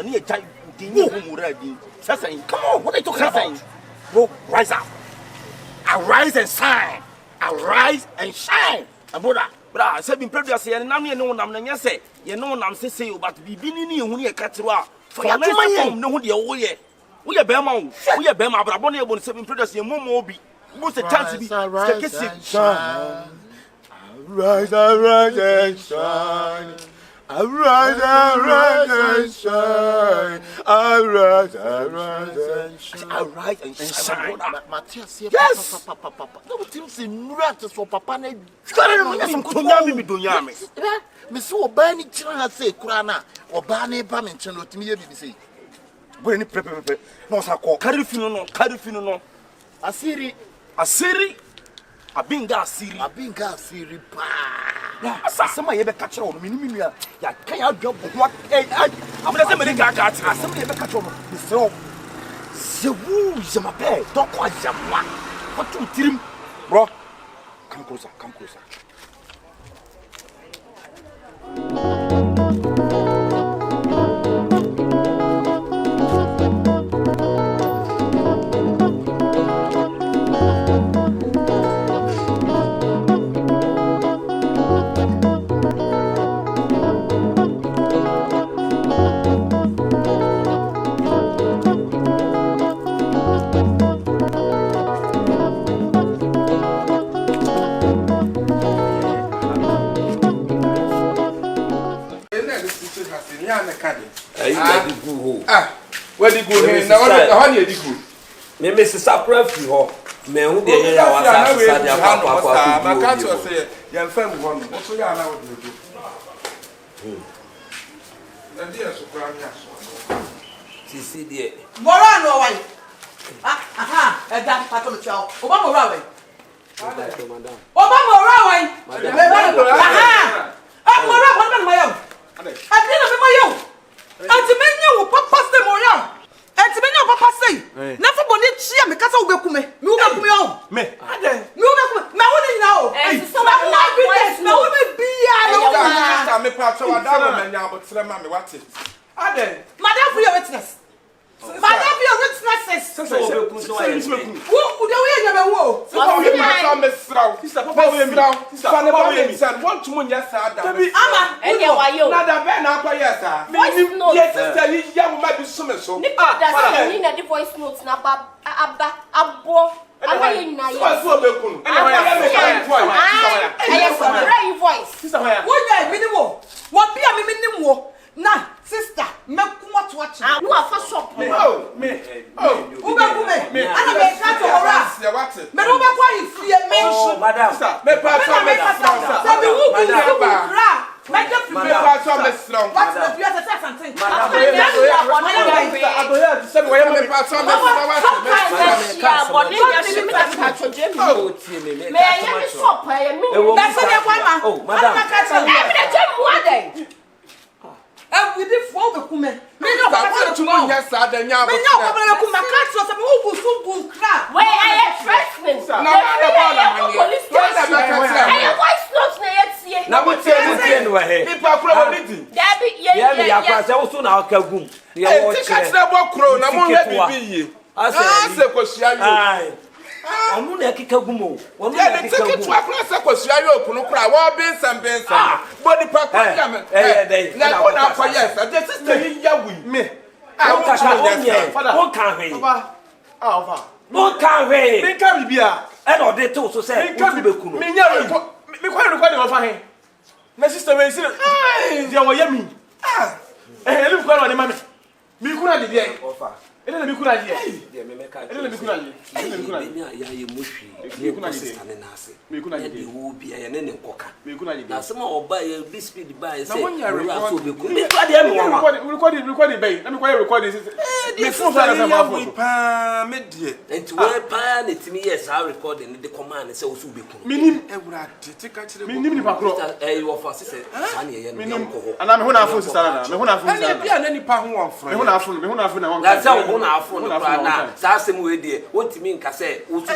ne ejai din ye mura din sasan come on what are you talking about bro rise up arise and shine bra say bin previous ye nam ne no nam na nya say ye no nam say say but bibi ni ne hu ne ka tiro a for ya to man ne hu de wo ye be ma bra bo ne ebon say bin previous ye momo obi most the chance to be rise and shine. Arise and shine. Arise and shine. Arise and shine. Matthias, yes. Papa. No teams in rats for Papa. Some Kunyami Dunyami. Miss Obani China say Kurana or Bani Bamin to me. BBC. When it prepare, no, Carifino, no. Asiri abinga asiri pa na asama ye be catch on minimum ya kan ya dwo ho amna se me ga catch asama ye be catch on me so se wu jama pe to kwa jama what you tirim bro come closer where the good now honey the good me Mrs. April fi ho me hu de ye ya wasa sa dia papa ma ka to say yan fam ho no so ya na wo do and dia so kra nya so sisi de mora no wai aha e da pato no chao oba mora wai oba mora wai aha mora kwa na mayo adina me mayo antimenya wo papa se moya antimenya wo papa se na fo boni chia me kasa wo bekume me wo bekume o me ade me wo bekume me wo ni na o abotre ma me what it. Aden. Madam for your witness. Madam for your witnesses. So be kun so aye. Who the way you be wo? Papa we ma so me sraw. Sister Papa we mi. Sister Papa we mi. San want to munya sa da. Ama. And you are you. Na da be na akwa yes ah. Voice note. Yes sister you ya wo ma bi so me so. Nipa da say ni na the voice note na aba abo. Ama you na you. So be kun. Voice. Sister Maya. Wo ya mi ni wo. Wo bia mi ni wo. Na sister me kuma to watch. No afa shop. Oh me. Oh. Ube kume. Ana me ka to ora. Me no be kwa ifie me. Oh madam. Me pa so me sraw. So be who be you kra. Me just Me pa so me sraw. What the fear say something. Madam. Adoya se we me pa so me Oh madam. We did for the kume. Me no want to know yes I den ya. Me no problem kuma ka so say me who so bun kra. Where I freshman. Police station. I voice note na yetie. Na mo tie no he. People kro meeting. Dabi ye ya kwa se wo so na ka gum. Ye wo che. Tika tira bo kro na mo he bibi ye. Ase kwasua yo. Omu na kika gum o. Omu na kika gum. Tika tira se kwasua yo okunu kra wo bensam. Body pack ya me. Na ko na kwa yes. The sister yi ya wi me. Won ka onye. Won ka hwe. Papa. Ofa. Won ka hwe. Me ka bibia. E no de to so se wo be kunu. Me nya me kwa record no fa he. Na sister we si. Dia wo ya mi. Ele kwa no de mama. Mi kuna de dia. Ofa. Ele na mi kuna de. Dia me meka. Ele na mi kuna de. Ele na mi kuna de. Me ya ye muhwi. Mi kuna de. Sister ne na ase. Mi kuna de. E wo bia ye ne ne nkoka. Mi kuna de. Na sama oba ye bi speed ba ye say. Na wonya record. So be kunu. Mi kwa de me wa. Record bay. Na mi kwa record this. Me phone fa na fa phone. Pa me de. Enti we pa na timi yes how recording the command say wo so be kunu. Minim ewurade tika kire. Minim ni pakro. Eh wo fa say san ye no yanko ho. Ana me ho na phone sister na. Me ho na phone sister. Ana bia na nipa ho won fro. Me ho na phone na won. Na say wo na phone no pra na. Sa asem we de wontimi nka say wo so be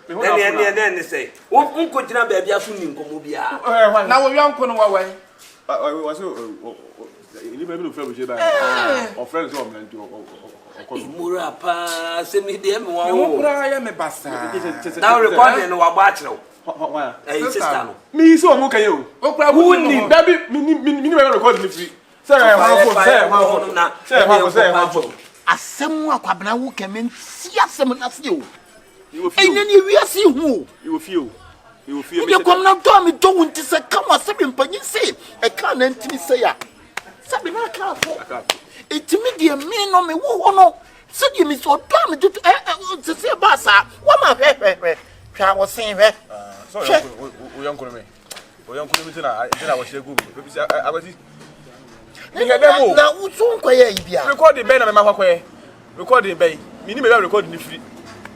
kunu. Ne say wo nko gina ba bia so ni nkomo bia. Na wo yanko no wa wai. Was ni ba bi no fra bo je ba. O friends o mlanti o Imura pa se mi de me wa wo. Me pra ya me basa. Na recording no wa ba akire wo. Wa. Sister no. Mi so mo kan ye o. O pra wo ni da bi mi ba record ni free. Say asem akwabena wo kemen si asem na se o ene ni wiase hu you feel me kom na to me to wonti se kam asem mpanyi se e ka na ntimi se ya sabe na ka fo etimi de me no me wo no se de mi so to me to se ba sa wo ma hwe twa wo sen hwe so o yanko me tina wo shegu agwati na usun kwaye ibia recording be na me makwaye recording be mi ni me recording ni free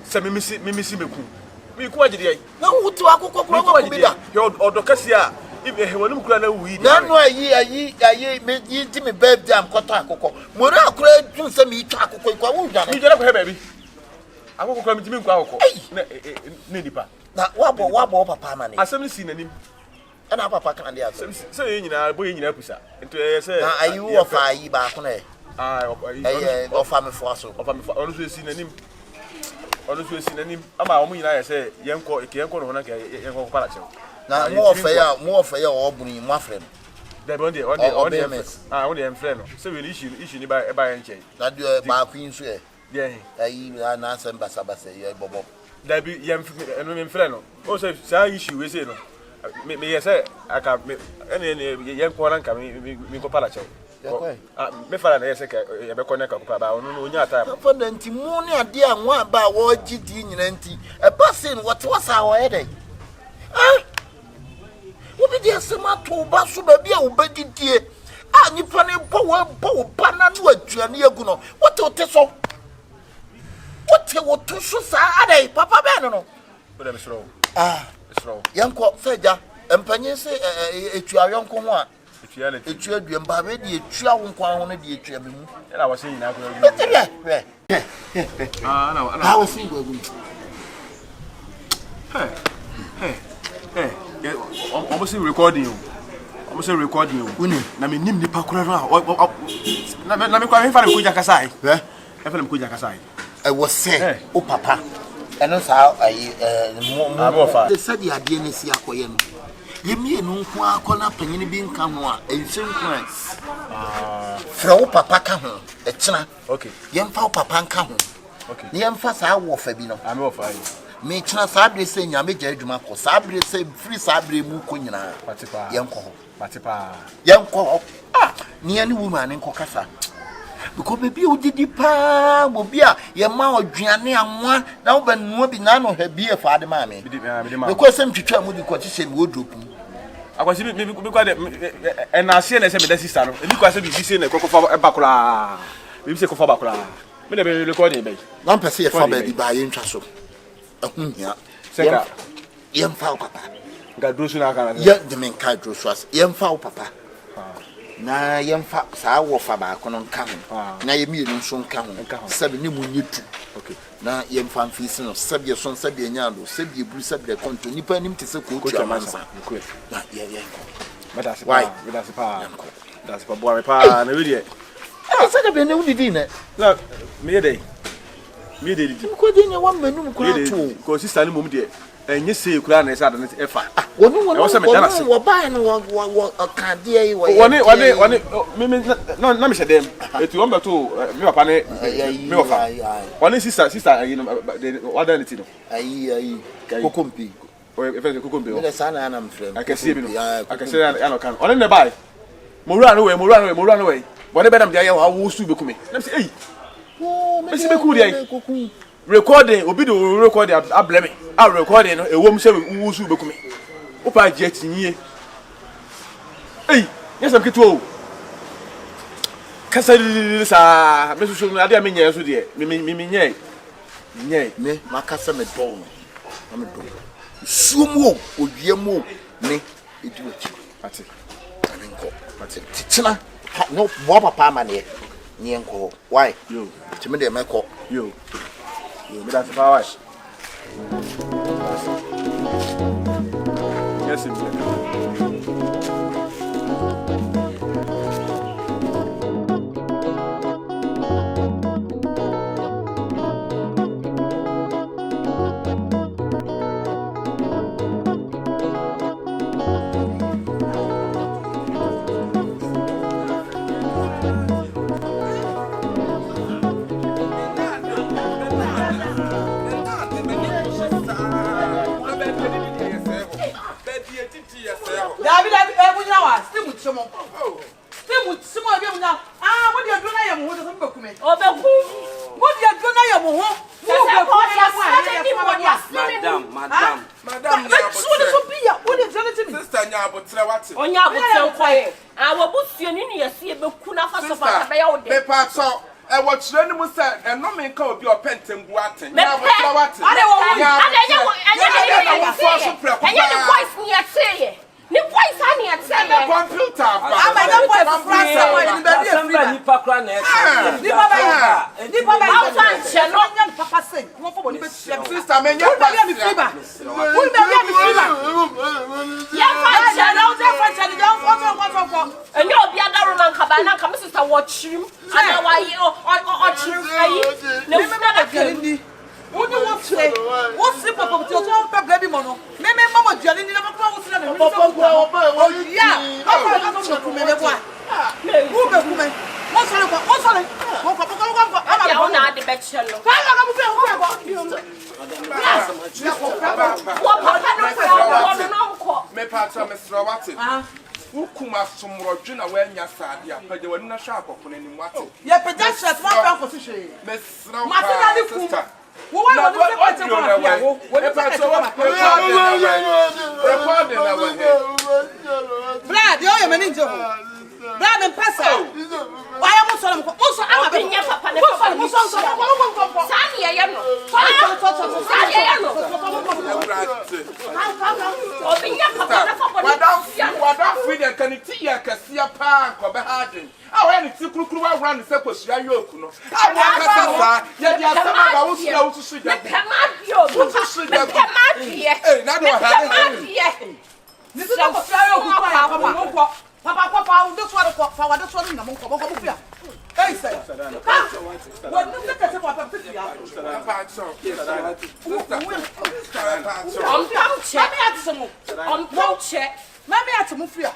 se me misi meku mi ku agide ai na wutu akoko kro ko bida he odokasi a ibe he wonum kura na wi na no ayi me yiti me birthday am koto akoko mori akura dun se mi twa akoko kwa wo dwane mi jere ko he baby akoko kura mi timi nku akoko na nipa na wabo papa ma ne asem ni si nanim ana papa kan dia so se ye nyina boye nyina kusa ento ye se na ayi wo fa ayi ba ko na ayi ofa me fo aso onu so si nanim ama omu nyina ye se yenko no na ke yenko para che na mo ofa ya obunu mo afre no da be on the friend no se we issue ni ba e ba yenche na de ba ku insu e de ayi na asem basa ye bobo da bi yem eno me friend no o se sa issue we se no me yese aka ene yenko na nka me ko para che me fara na yese ka ye be connect ka ko ba onu onya ata papa na nti mu ne ade anwa ba wo gidi nyina nti e basin what was our headache obi de asema to ba so ba bia wo badidie nipa ne bo ba na no aduane agu no what o te so what to so sa adai papa be no o de me sro yanko seja empanye se etua yanko ho a etua dua mba be de etua wo nkwan ho no de etua me mu na wa se nyina ko na wa se go gu almost recording I'm say recording you. Na me nim nipa kura na me kwa me fa na ko ja kasai. Eh? E fa na ko ja kasai. I was say, oh papa. And that's how more far. The said the idea is here for you. You mean no corner penny being come on, and same price. Throw papa come home, a china. Okay. Young papa come home. Okay. The emphasis I will Fabino. I'm off. Me china sabre saying, I made Jumako, sabre say free sabre mukuina. Patipa, young call. Patipa, young call. Ah, near any woman in Cocasa. Because baby, you did pa will be your mouth, Gianni, and one now, but no be none of her beer for the mammy. Because some to try with the quotation would do. I was maybe and I see an SMS sister, and you can be seen a cocoa for a bacula. We say for bacula. Maybe recording, baby. Don't perceive for baby by interest. Yeah, young foul papa. God, do soon. Yet the main card was young foul papa. Na yemfa saa wo fa ba kono nka ho na yemi enu so nka ho sabe ne munyi tu okay na yemfa mfisi no sabe so sabe nyando sabe bru sabe konto nipa nim te se ko tu amansa na ye madase pa that's pa boy pa na we dey sabe be ne udidi ne na me dey ko dey ne wan manum ko ato ko sister ne mum dey enye sei kura na esa da ne efa wo ba no wo kan dey wo me na me shedem etu on beto me papa ne me ofa woni sister you know what identity no ayi kokompi o efe kokompi o me sa na na mfrem akese bi no akese ya no kan oni ne bai mowura no we woni be na me dey wo su bekumi na me say ei me si beku dey recording obi do recording ableme a recording no ewom se wusu bekumi opa je tinye ei yesam keto kasa sa me so no ade a menye so de nye me makasa me don na me don suomo owiemo me eduochi ati aminko ati titina no bo papa ma ne enko why yo timi de meko yo me that's power. Yes, I watch random was said, and no man called your penton guatin. Ni voice ani atse me computer am na voice France someone in the somebody pakra na di baba how fan che no nya papa say won fo boni be sister me nya papa me fiba won be me fiba ya fan che no ze fan che ni don fo enyo obi adaro na nkaba na nka me sister watch him ana wa yi o chirim ayi na me na be What do you say? What's the papa to talk baby mono? Maybe mama Johnny never promised to oh, yeah. I'm not sure. Who be woman? What's on? I'm not the bachelor. Me part of Mr. Watson. Who come as some Rogina when you said, yeah, but they were not sharp upon any water. Yeah, but that's just one position. Miss Sister. What Brad, you're manager. Brad and Pastor. Why am I so? Also, I'm a big papa. Papa, this one, Papa, this one, I'm going to come. Hey, sir. What do you think about Papa? Let me ask you, Mufia.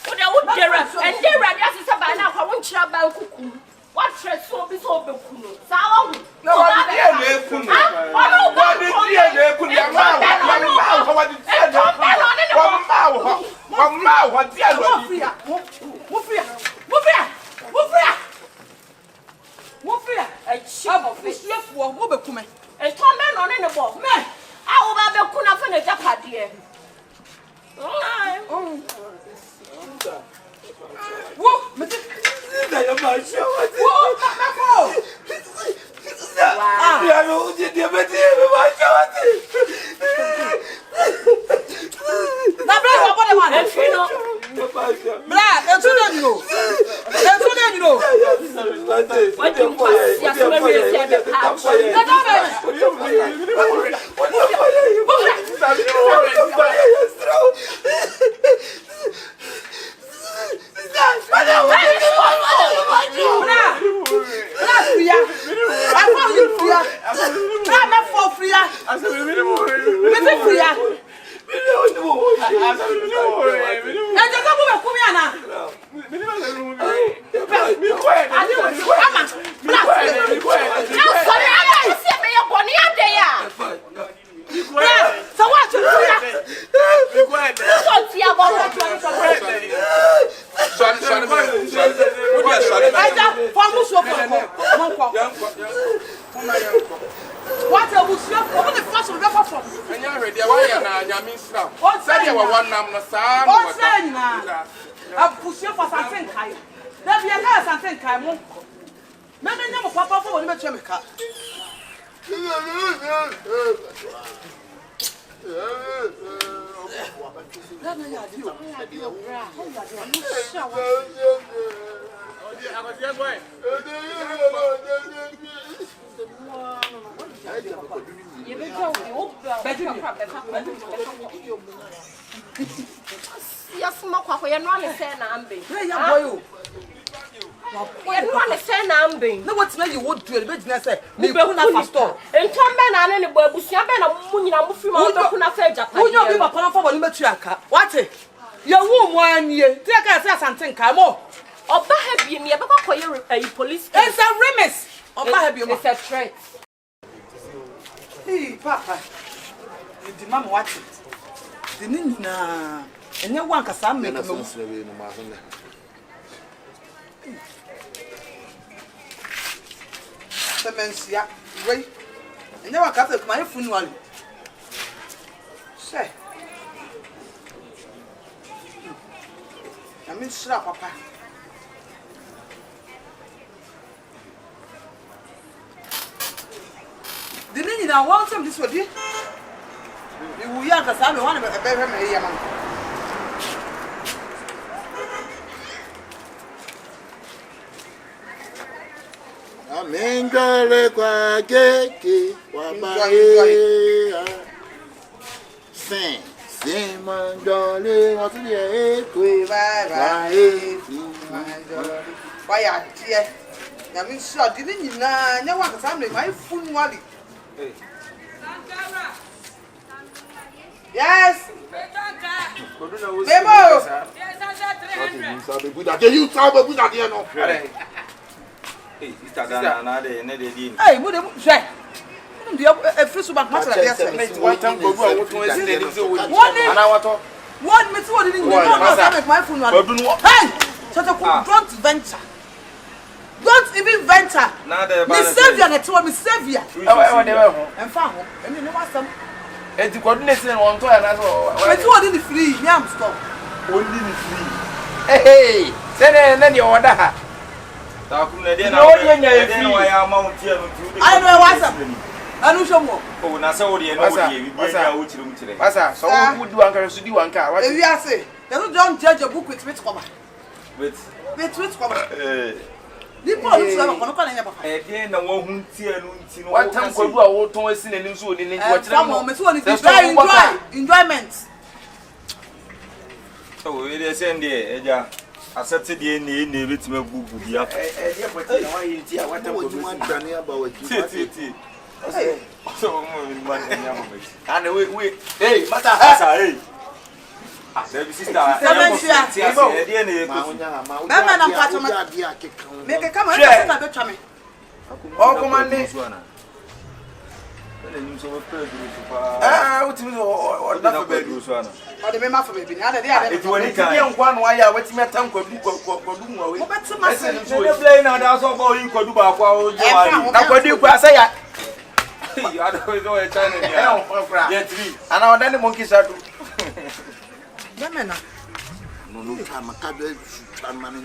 What I would dare and dare I just about now. I won't share about cuckoo. What stress so be so big? Sour. No, a chip of this left for Mobile and Tom men on any ball. Man, I will have a kuna for the Japadia. What I was here for the first of the from. And you're ready. Why are you miss now? What said you were one number, sir? What said I push you for something. There be a guy something. I won't. Maybe never papa for the Jamaica. Yes, Moko, you're not a sand ambi. We're not a sand ambi. No, what's you would do a business? We will not store. And come man and any boy, Busiaben and Munina Mufima, Feja. Who know people for Limatriaka? What it? Your womb 1 year. Take us something, come on. Or perhaps you never call you a police. It's a remiss. Or perhaps you must have threat. Hey, Papa. The mama watch it. The Nina. And you want a son make a move. The men's yak, wait. And you want to cut my funeral. Say. I mean, slap, Papa. The Nina wants him this way. You will have a son, one of a baby, man. Amengale kwa keke wabae sing mandole watulie kwe bae why are dear na min sure didn't you na nya wa ka samle my phone wali yes Bebo you sabe buda dia no hey, sister na de ne de di. Hey, mo de hwe. Mo de e frisu bank ma tell dey one time go go won tun dey dey so woni. Ana wato. One me too dey no make my phone one. Hey, so don't venture. Don't even venture. Na de ba. Me savior na to me savior. E dey ho. Emfa ho. Eni no wasam. E di coordinate na won to ya na so. Me too dey free, me am stop. Only the free. Hey, say na dey order ha. I know what's up. I know some more. Oh, Nassau, so who would do Uncle to do Uncle? What do you say? Don't judge a book with which cover. With which cover? People again, no one who tear what time could do a whole toy in and so in enjoyment. So it is in there, accepted the name with me boo be up. So, and we, hey, Mata, hey. Sister, no time Akabe man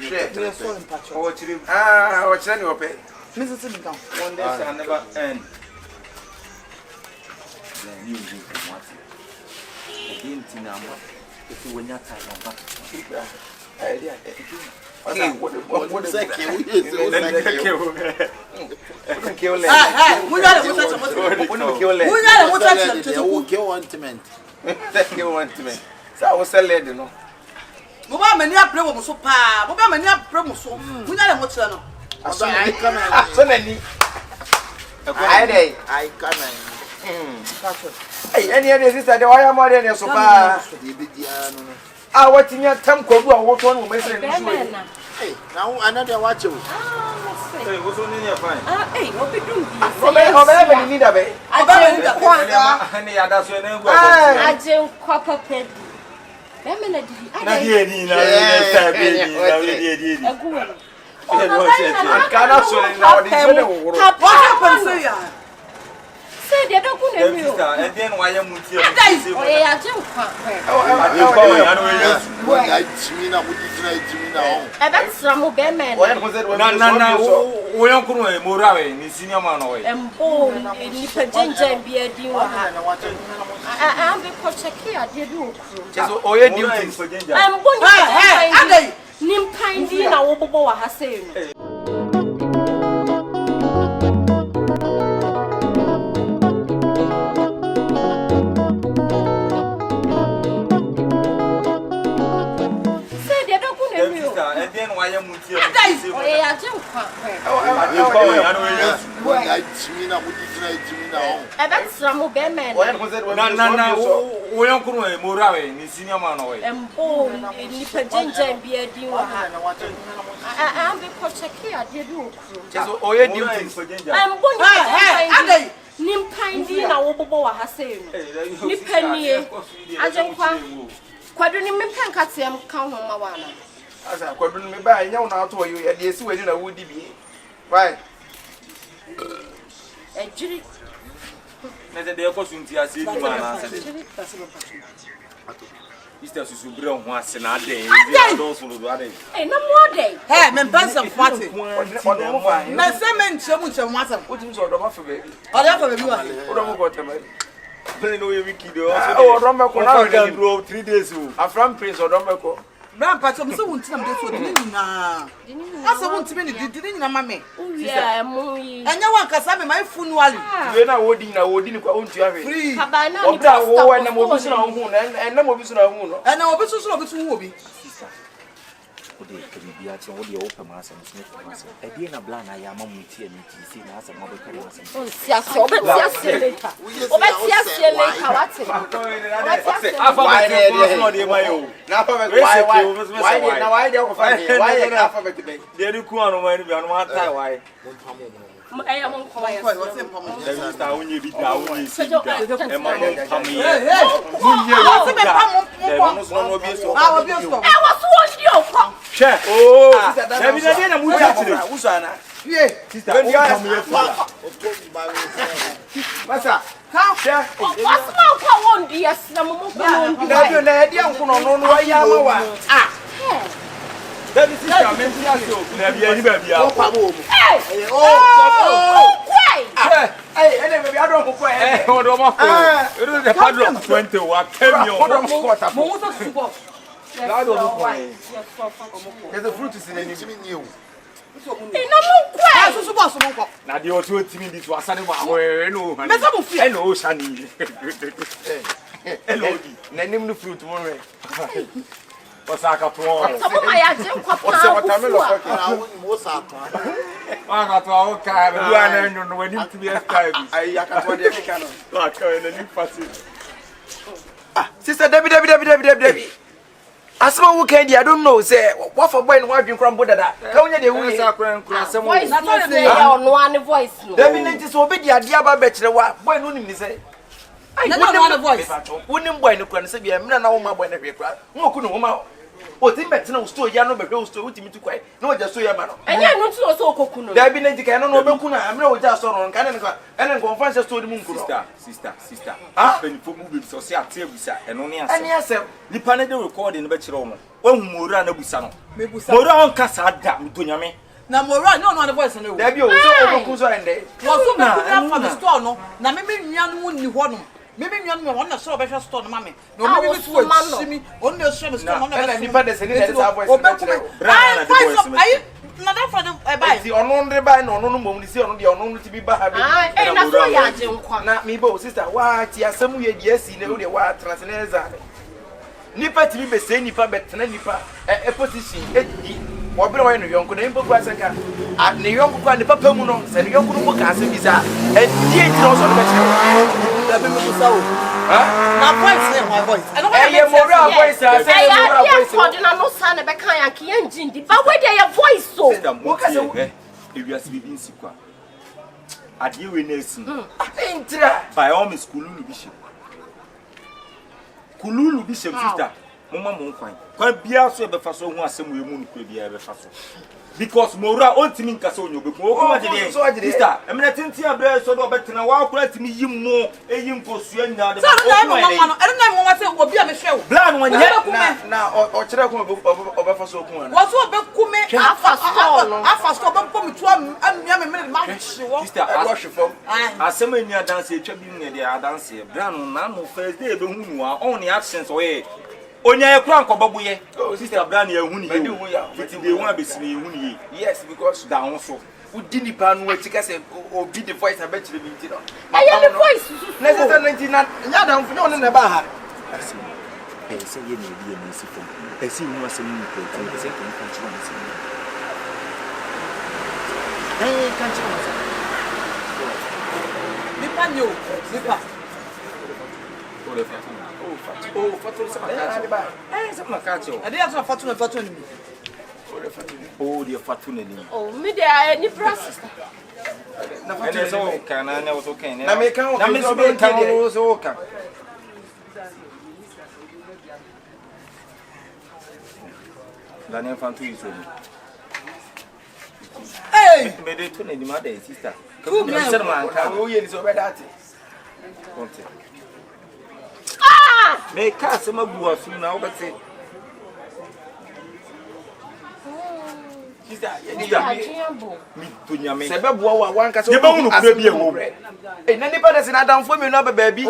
what's any of it? Mrs. Simon. One day shall never end. You didn't know if you were not tired of Hey, any other sister, the wire more than so far. Ah, what in your time could do? What one will make it? Hey, now another watch you. Hey, what's on in your fine? Hey, what we do? Whatever you need of it. I don't copper pen. And then why am as I couldn't me buy, you know, to you at the Sweden, I would be. Right. Let the opportunity I see Mr. Subron once in a day. Hey, no more day. Hey, men pass some party. Na semen chemu chemu wasa. What you sort of baby? Oda for baby wa. What got them? I know you kid. Oh, Romako 3 days. I'm from Prince or Romako. Grandpa, so won't tell them this na. Asa won't me didn't na mame. Yeah, muy. Anya wan kasa me my funeral. We na wodi kwa untu ya we. Free. Kabana ni basta. Wo na mo bisu na hu na mo bisu na hu no. Na obi so obi hu obi. Ode kebi ati ode open masa musne masa. E die na bla na ya mamuti ani ti si na asa mo be kare masa. On sia so obi tia seleka. Obi tia seleka wate. Alphabet no dey my o. Na alphabet why dey go find why alphabet be. Dey du ku anu ma ni bi anu ma tai why. Aya mon ko ya. Dey sta onye bi da onye si da. E ma mo pam ye. Munye. Ase be pam mo. No bi so. Ah, obi so. E wa so di o ko. She. Oh, na bi na dey na mu cha chire. Usana. Ye. Sister, o pam ye fa. Masa. Ka. She. Wasma ko won di yes na mo ko won di. Na bi na dia nko no no ya ma wa. Ah. That is sister, men see us so. Na bi ani ba bia. Hey. Oh. Kwai. Hey, ene baby I don't ko Eh, o do mo ko. It is the padlock 20 wa kemi o. Mo wo so subo. God don't ko. There's a fruit is in any new. Ina mo kwai. So subo so mo ko. Na dey o to timi bi to asane ma ho no. Me sa mo fi. E no shani. Hello. Na nim no fruit mo re. Osaka to all. Some my agent Sister Debbie. Asma who can I don't know say what for boy and wife you crumble that. Can you the way voice not say on one voice no. Debbie is obedient dear bachelor boy no name say. I don't voice. Wouldn't boy no can say be a man now my boy na be cry. No could no ma. O tin bet na store ya no be do store with me to kwai. No just so ya ma no. Enya no tun so okuku no. Debbie na jika no no be ku na am na o ja so no kan na ene conference store mu nku no. Sister. Ah, when you move so say atia busa eno ne asem. Ani asem. Nipa na dey recording be kire wo. Wa hu mora na busa no. Mora on kasa da mtonyame. Na mora no the voice no. Debbie o so okuku so ende. Wo so na from the store no. Na me nua no ni ho no. Me nua no won na so be store no ma me. No me be to shimi. On the store no na be nipa de se ni de sa voice. Brana the voice. Na that for the buy. Ti ono ndre buy no no mom ni si ono de ono ti bi ba ha be. Na so ya je nkwa. Na me bo sister wa ti asem ye de asi na wo de wa transneza. Nipa ti bi be se nipa betena nipa e position edi. Wo bere wo no yonko na impo kwa seka. A ne yonko kwa ne papa mu no se ne yonko no mo ka asem bi sa. E di e ti no so be che. Da be me kusa o. Na voice na my voice. I don't want to moral voice. Say moral voice. For the no son be kan yan ki engine di. But where dey your voice so? Wo ka se ewiase bi bin sikwa. Ade we na esin. Entra. By all means kululu bishop. Kululu bishop sister. Mama mo kwan. Kwa bia so be fa so hu asem we mu nkura bia be fa so. Because mora ontimi nkase onyo be ko ko wajide sister emna tinti abre so do betena wa akura timi yimmo eyim posua nya de so na mo mama no ena mo wase obi a me hwe wo bla no nya na o kire ko obefa so okun ana wo so obekume afa so obeko mitu amia me me ma hwe wo sister wash from asem eni dance etwa bi mu de dance bla no na no first day be hu nuwa on the actions oye onya ekura nkobobuye sister bra na ehuni ye fiti de hu abesini ehuni ye yes because down so udi nipa no etika say obi the voice abetire bi ntino aye the voice necessary 99 nya dan fu no na ba ha asi say ye na ebi na si fom esi hu asem ni ko tin say ko kan chiwa nsi kan chiwa nsi nipa nyo nipa oh fatu sama kacho sama kacho ade ya so fatu ni oh dia fatu ni oh me dey ni process na fatu so kana na so kan na me kan na me so be kan so kan la ne fantu iso ni hey me de to ni ma da sister ku me se ma kan o ye ni so be dati konte me ka se mabu asu na obete sister mi to nyame se be boa wa wan ka so ye ba hunu kure bi ewo e na nipa de se na danfo mi no be baabi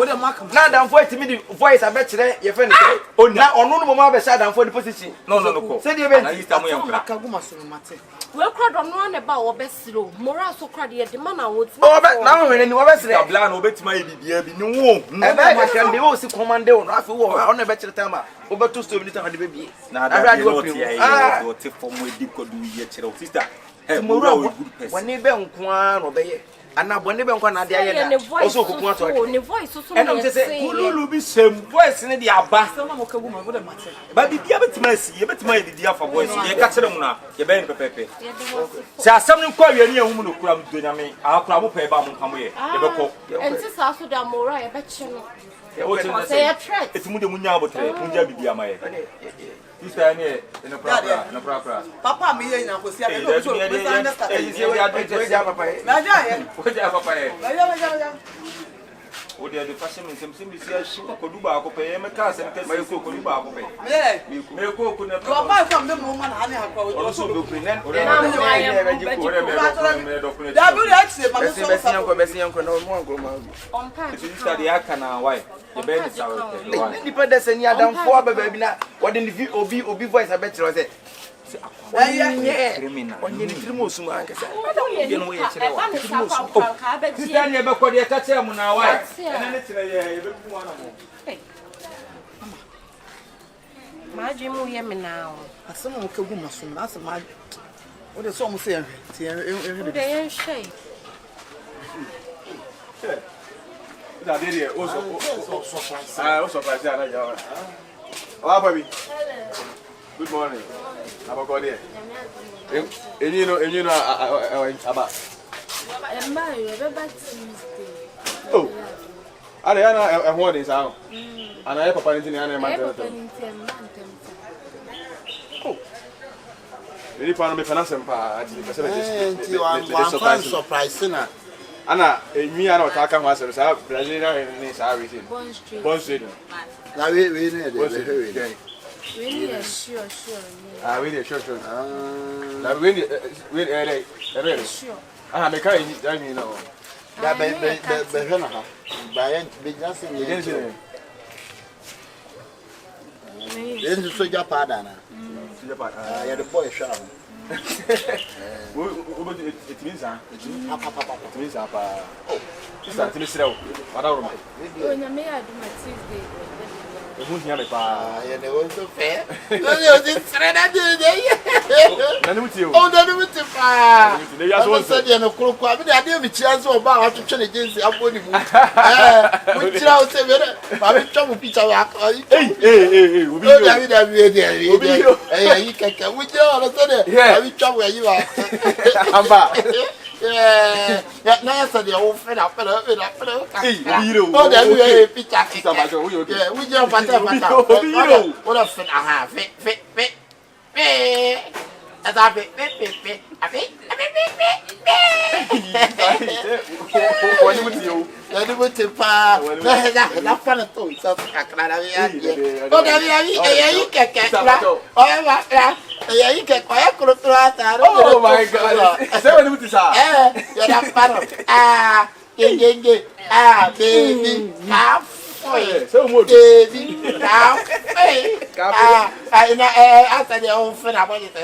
na danfo etimi di voice abekire ye fe ni say na ono no mo ma be sha danfo di position no ko se di be na sister mo yankra aka guma so mate we kra do no na ba wo be siro mora so kra de ma na wo ti o be na wo hwene ni wo be sire tabla na obetima ye bibia bi ni wo e be ma kan de wo si commande wo no afi wo ono be kire tama wo be to stove ni tama de be bie na da bi no ti ayi wo ti form we di ko du ye kire sister hey mora we good person woni be nko a no be ye ana boni be nko na de aye da o so kokun ato ni voice so ena mte se kululu bi sem voice ne di aba so na mo ka guma mo de mate ba bibia betima asi ye betima ye di afa voice ye ka kire mu na ye be pepepe se asem ni kwa wi ani ehum no kura mdo nyame akura mo pe ba mo pamo ye ye be ko enti sa so da mora ye be chi no o ti say a threat etimu de munya abotre munja bibia ma ye sister ni no proper papa mi ye nya ko si ade no so me stand stand we ja papa e na ja ye o ja papa e ya o de do fashion sim bi si a shi ko du ba ko pe me ka se me ka si ko du ba ko pe me ko ku na to ba ko me mo ma na ha ko o so do ku ne o de da bi re ati ma so so be sian ko no mo ngro ma on time sister de aka na why ye be ni sa o nipa de se ni adam fo ba ba bi na what in the obi voice abetire say criminal onye ni trimo osum ankasa ye no ye kire wa sister ni e be ko de ka kire mu na why ene ne kire ye be ku wana mo My dream will hear me now. As someone can go much from that's my. What is almost here? They ain't shade. That did also surprised. Hello, baby. Good morning. How about God here? And you know, about. Oh, I want this out. And I have a parent in the man. Oh, really, part of me finance and part. I'm surprising. Anna, me, I don't talk about myself. Brazilian and everything. Bond Street. Now we need it. Really, sure. Ah, really, sure. Now, really, sure. Ah, make I mean, no. That be just in the then you saw your partner. I had a boy shop. It means, it means, oh, this is Miss Row. What are you? May I do my Tuesday? The moon here, and they were so fair. Oh, they just want to say, and of course, I didn't have a chance about to turn against the Apple. Which I said, I will trouble pizza. Hey, you can with you all of a sudden. I will trouble where you are. I'm back. Yeah, now I the old friend up. Oh, there we are a picture. Yeah, we jump what a friend I have. Fit. As I fit. What would you? That would tip. Not fun at all. So I can have oh, there you can. Oh my God! You're not part of baby, baby, after the old friend, I want you to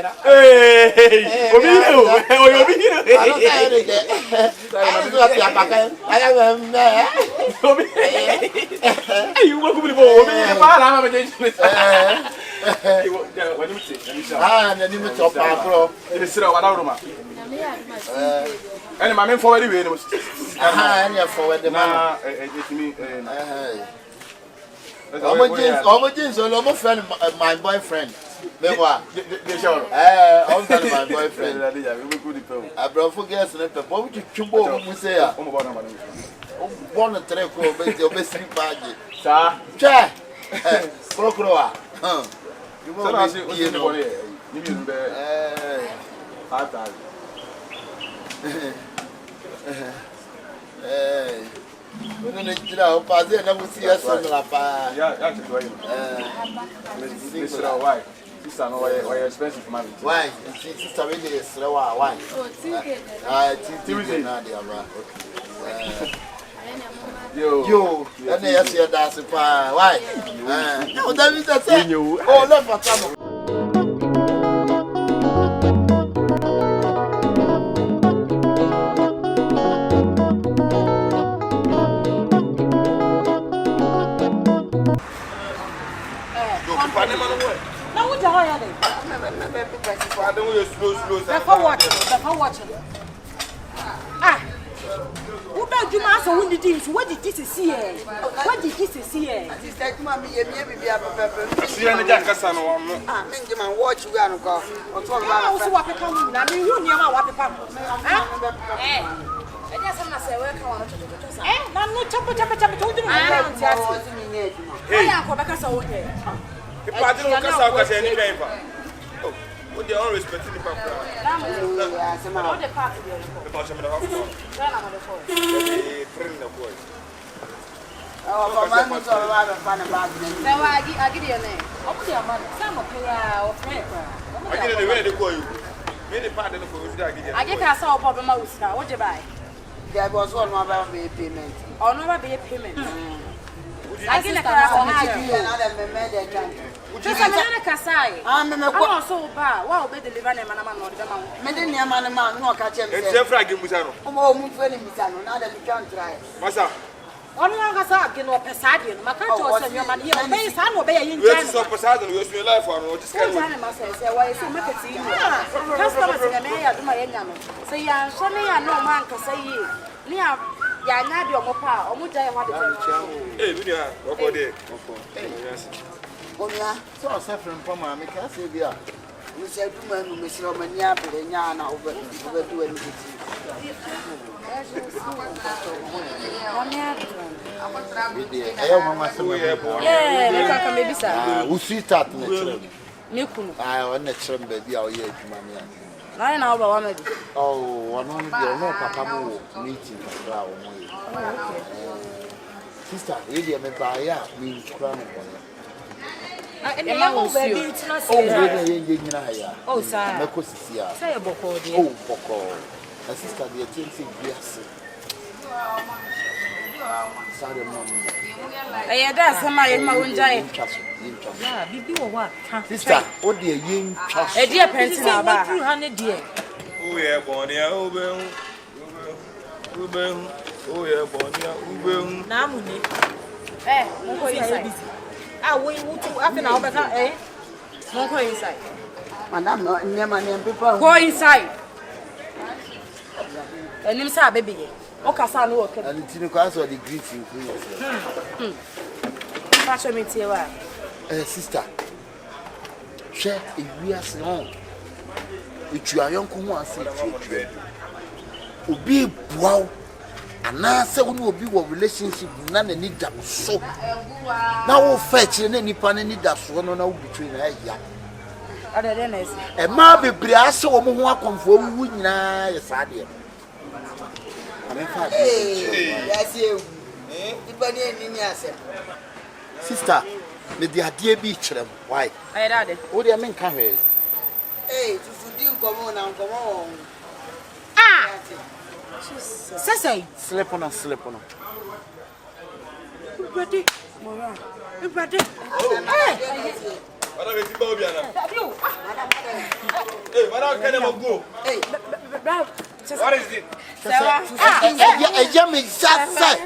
and my man forward the friend, my boyfriend. My boyfriend. I brought for guests and what would you chumbo who say? One of the best party. Sir, Procroa. You want to know. We're going to get out of there. Never see us on the lap. Yeah, Mr. White. Sister, why expensive money? Why? Sister, really is slow. Why? Oh, Tuesday. Yo, and they see that's a fire. Why? No, that is the same. Oh, look for some. What did this see? What did this see? Sister, come here, baby. I see any Jackson. Man, watch you and go. Also, what become? I mean, you know what become? I guess I'm not saying welcome. I'm not chopper. Hey, I'm going back so here. The party will cast any paper. With the own respect to the papa. Oh, for man was all rather fun about me. Now I give you a name. Some of I get it ready for you. Many part of the food I get a saw problem. What do you buy? There was one more payment. Or no be a payment. I get a car. Just a man, Kasai. I'm so bad. Wow, be delivered a man or the man. Medin, man, no catch him. It's a frag in Musano. Oh, move any Musano, now that you can't try. Massa. On longer sack in or Pesadian, Macato, and your money, your base, and obey in Yes, so Poseidon, you spend life on what is Why is it marketing? Customers in the mayor do my enemy. Say, yeah, Sonny, I know man can say ye. Near Yanadi or Mopa, or Muja, what Hey, Lydia, what day? Yes. So I suffer from my make us say, yeah. We said, woman, Miss Romania, but then Yana overdo anything. Yeah, maybe, sir. Who see that natural? Milku. I want to trim baby out here, Mamma. 9 hours, maybe. Oh, one only no papa meeting. Sister, really, I'm a buyer, means crown. Oh, sir. Say a book. Oh, Boko. A sister, the attention, yes. Saturday morning. That's my own giant. Yeah, be what? Sister, what dear yin trust? A dear pencil about 200 dear. Oh, yeah, Bonnie, Ubel. Oh, yeah, Bonnie, Ubel. Namuni. Eh, I went to after now, but eh? Don't go inside. Madame, never people. Go inside. And him say, baby. Okay, son, work. And it's in the class or the greeting. Fashion me tell her. Sister, share a year long. If you are young, come on, say, Ubi, wow. And now, say, we will be what relationship, none need that so. Now, we'll fetch any pan any that one on between her. Other than this, a ma be brass, or more come for we would not, yes, I did. Yes, you. Depending in yourself. Sister, let the idea be children. Why? I had it. What do you mean, come here? Hey, to do come on and come on. Ah! Say, Slip on. ready. Ready. What are you doing? Hey, what are you go? Hey, What is it? A yummy sassy.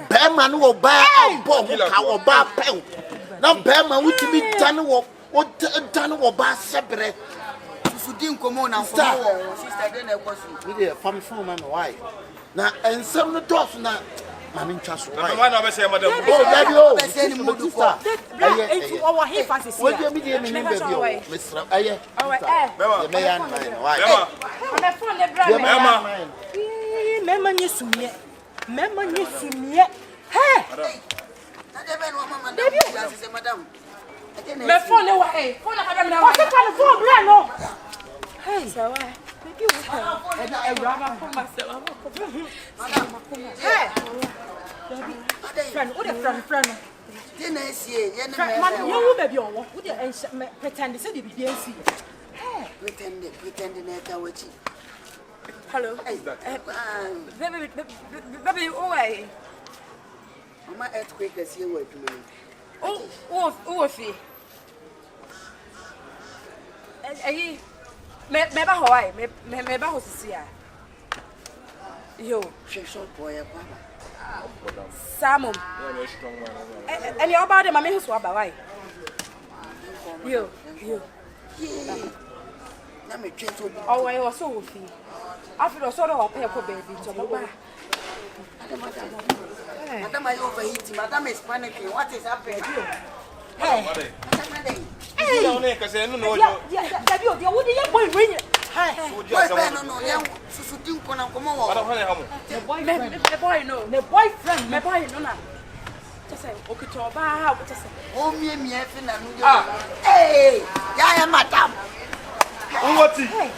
Bearman will buy a bomb, how about pen. Now, Bearman, what to be done what done or bar separate. to didn't come on and start. Sister, then I was with a family phone and why. Now, and some of the dogs now. I'm in trust. Madam. Oh, daddy, oh, any mood to sister. Into our hay fancy. What do you mean, Mr. Aye? Why? I'm a phone, the brother. Member, you soon yet. Member, you soon yet. Hey! Madam. My phone away. Phone What's the kind of phone, Brano? Hey, so friend, what a friend. Didn't I see? You baby, would you pretend to say the BNC? Pretending at our chief. Hello. Baby, away. My earthquake is here with me. Oh, fee. Maybe Hawaii, maybe I was to see her. Yo, she's so boy, Salmon. And you're about them, I mean, who's what about why? You. Let me change to oh, I was so fee. After a sort of paper baby, so Madam, I overheating. Madam is panicking. What is happening? Hey, Because I don't know. you wouldn't boy ring it. Hey, No, young Susu come on. the boy, no, the boyfriend, my boy, no. Just say, okay, to about what to say. Oh, me, hey, yeah, madam. What? hey,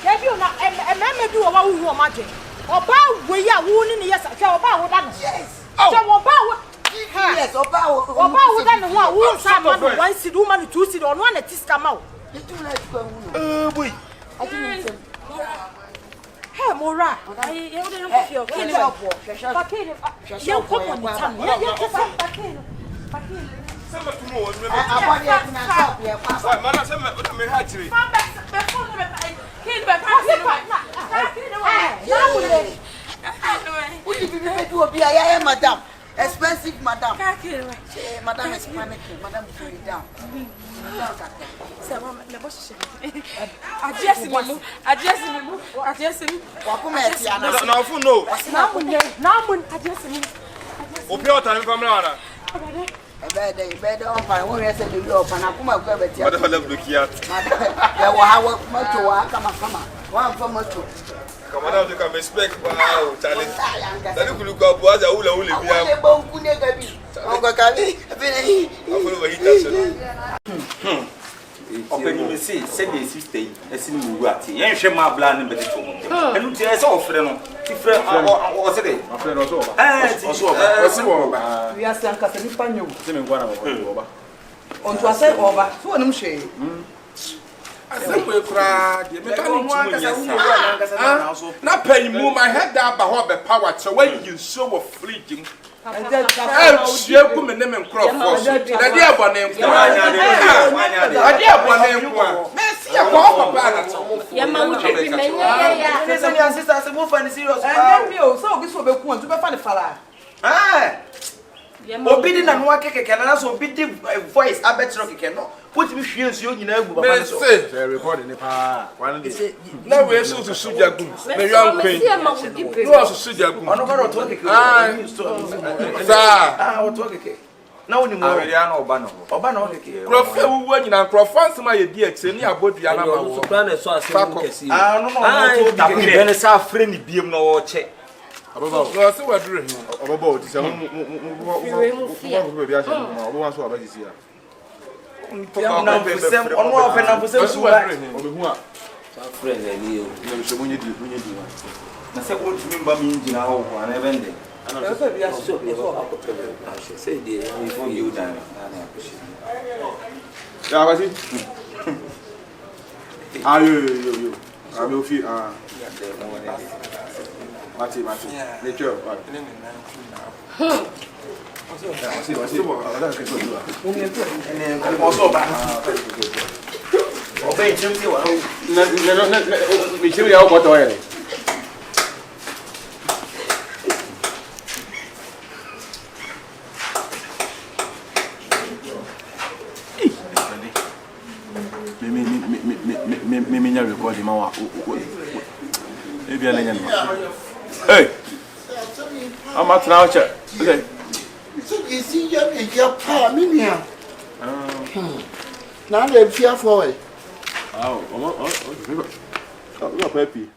have you not a man do about who are magic? About we are wounding yes, about that. Yes. Oh, about yes, about that one who someone once to do money to sit on one at this come out. You do like going. I didn't Hey, Mora, I don't know if you're killing up. You're coming on the tongue. Madam. Expensive, madam. Madam is panicking. Madam, cool it down. Come on, you can respect wow, Charlie. Then you look up was a hula hula. Open you see, send the sister, a single ratty. Yen shema bland and better. And you say, oh, friend, different or today. My friend was over. We are saying, Casanipano. On to a set over. So I'm saying. I think we cried. Not paying more my head down by what the power to when you so of fleeting. And then she put my name and crop. The dear one name. The dear one name. Messi, a walk about sisters and move and serious. So this will be one to be funny fella. Ah. Obedient and one cake can also be the voice. I bet you cannot put me fears you know. They're recording the power. No, we're so to shoot your goons. The young queen. You also shoot your goons. I'm not talking. Now, you know, Obano. Prophet, when you profess my idiots, and you are both the animal. I friendly beam no check. About what doing about this. Mati, nature. Hey, I'm at now, okay. You see, your power, Minion. Now they're fearful. Oh, Peppy.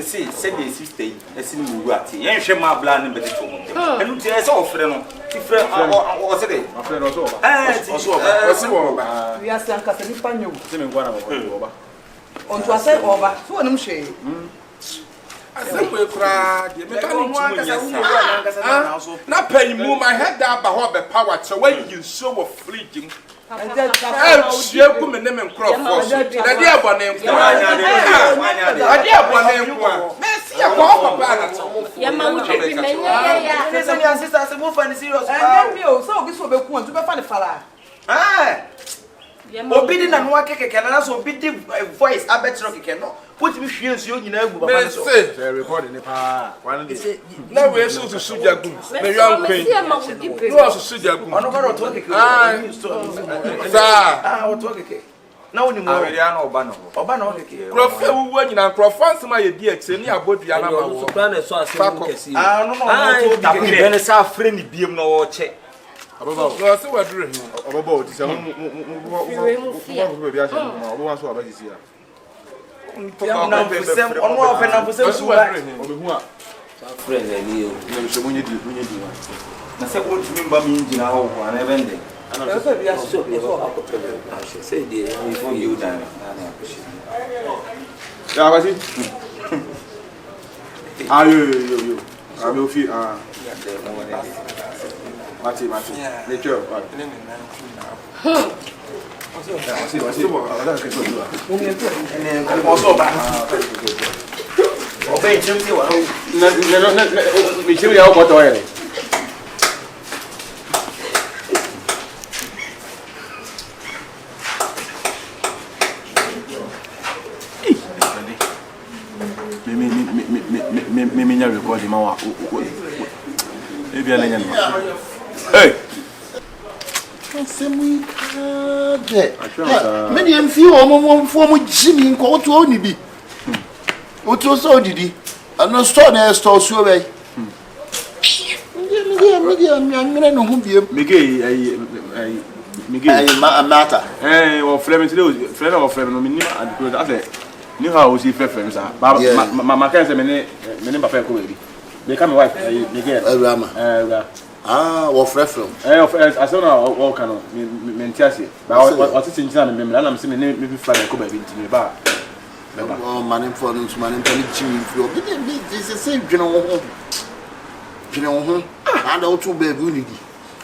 Send the sister, a single ratty. Yen shema bland and better. And you say, oh, friend, different or today. My friend was over. We are saying, Casanipano. On to a set over. So I'm saying. I think we cried. Not paying more my head down by what the power to when you so of fleeting. And then she put my name and crop. The dear one name. The dear one name. Messi, a walk about sisters and move and serious. So this will be one to be funny fella. Ah. Obedient and one cake can also be the voice. I bet you cannot put me fears you know. They're recording the power. No, we're so to shoot your goons. The young queen. You also shoot your goons. I'm not talking. Now, you know, Obano. Prophet, when you profess my idiots, and you are both the animal. Akabenezer friendly beam no check. About what doing about this. Mati, nature. Obey him, you are. We should be out already. Me record him out. Maybe I let Hey! Many and few or form Jimmy in court to only be. What was so did he? And no stone as to survey. Miguel, matter. Eh, or Fleming to do, friend of Fleming, and good at it. Knew how we see friends are. Mamma can't say many baby. They come wife, Miguel, Awurama. Ah, or Frefro. I saw now all kind of mentality. But what is in China, and I'm seeing maybe fly a cover into the bar. Oh, man, for man, Jimmy Flo. This is the same general. And also baby unity.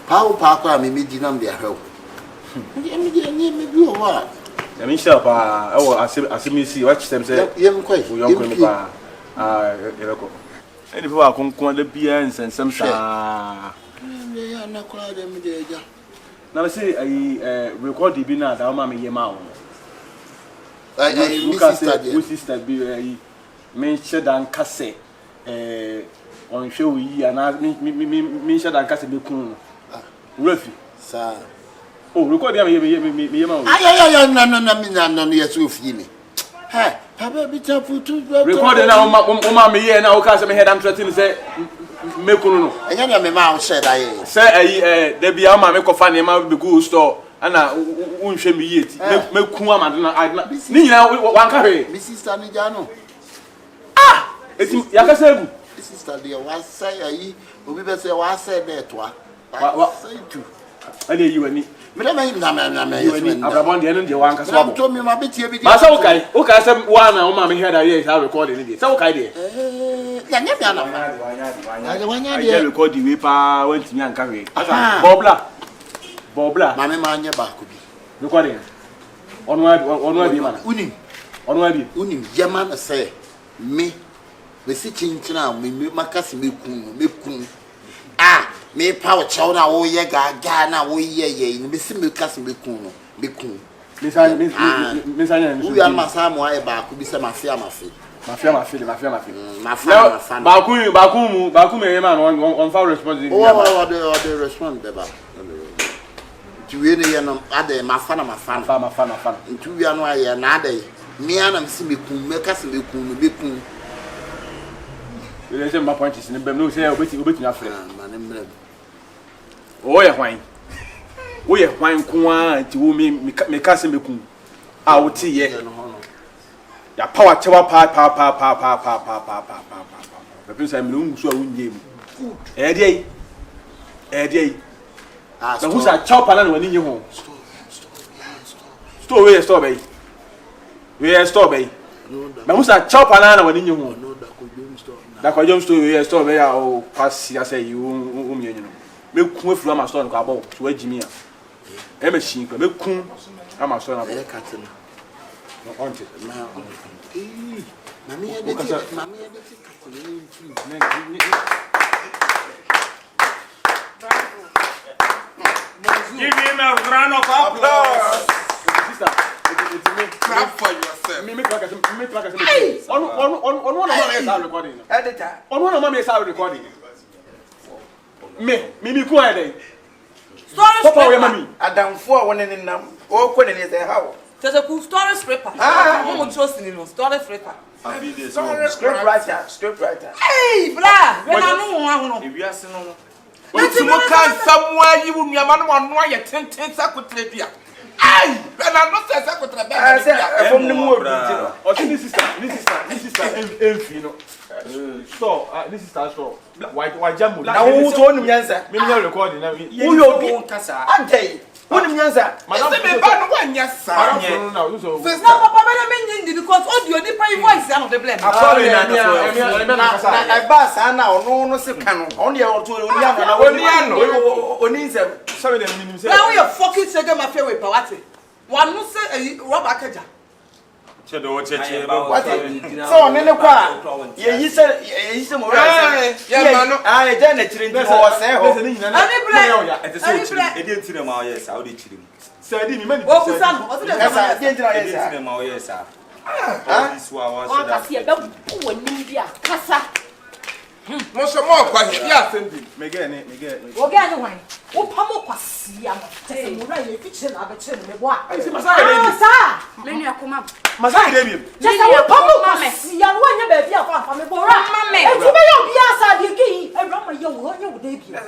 Power Parker may be dinner their help. Maybe what? I mean, sharp, I see me see, watch them say, young quite, young any people are going to be and some share. Now, say, I record the dinner that Mamma Yamau. I sister be mentioned and casse on show we and I mentioned and casse be cool. Ruffy, sir. Oh, record them, no, yes, with me. Hey, have a bit of food to record now, Mamma, and I'll cast my head. I'm trying to say, Mekuno. And then my mouth said, I say, there be a mamma, find him out of the good store, and I won't shame me yet. Mekuma, I not see now, one carry, Mrs. Tanijano. Ah, it's Yakasebu. Sister, dear, what say I? We better say, what said that one. What say to? I did you any. Madam, Abrabon, the end of the one. Some told me my bit here. But okay, okay, some one, oh, mammy had a year, I recorded it. So, okay, I record the paper, went to me and carry. Bobla, Mamma Mania Bakubi. Recording. On Unim, Yaman say, me, we sit in now, me, my cousin, me, ah. Me power chow na wo ye ga na wo ye ni bisi me kase me kun Miss we are masamu aye ba ku bi se mafia ba ku me man on fa responsibility oh the respond be ba tuwe ne ye no ade mafa tuwe anu aye na ade me ana msi me kun me kase me kun say my point is in the no say obeti na frɛ oh yeah wine kwa nti wo me kase me kun a wo ti ye ya power chewa pa be say me no so a wonye mu eh dey na who say chopper na wani nye ho store bay na who say chopper na wani nye ho da ko jom store bay ya o kwasi ya say you umye no me kun afuru ama store no ka bo so agimi a e machine ko me kun ama store na bo e ka tena no onte mami e de ka Give him a round of applause. Sister, it's me. Clap for yourself. Me on one of my recording. Editor. On one of my recording. Me ku ade. Papa we mami. Adamfo won ne nam. O ko ne say how. There's a story scraper. Ah, mo trust ni no story scraper. Script writer. Hey, bra, when I know one no. If you are saying no. Nti mo kan somewhere you nyama no anu aye tenten sakotre bia. Ai, na no say sakotre bia. Say from the mo obi ti no. O this sister enfi no. Store, this is store. Why jamu. Na wo so onum yansa. Me recording na. Wo yo bi kasa. Adai. Onum yansa. Madam me ba no wanya sa. First now papa be na me because audio dey pay voice am the blame. Sorry na ba sa na ono no se kan. On dey o to oni ano. Oni se. Sorry dem minimum say. Now you fucking second my fair way pawate. One no say rubber akaja. Chedo cheche what so nene kwa ye yise mo right yeah man ah je na chiri ndi wo se ho ani bre ete se chiri edi ntire ma oyes a odi chiri se di mi mani o kusa no o se de esa di ntire oyes edi ntire ma oyes a this wa wa o ka se be wo nim bia kasa mo so mo kwa ya sendi mege o ga ni wan wo pamo kwasi ya te se mo ra ye fiche na be che me bo a si masaka de sa me nua koma masaka de bi te se wo pamo kwasi ya no anya ba bia fa me bo ra e tu be yo bia sa de gi Awurama ye wo anya wo de bi o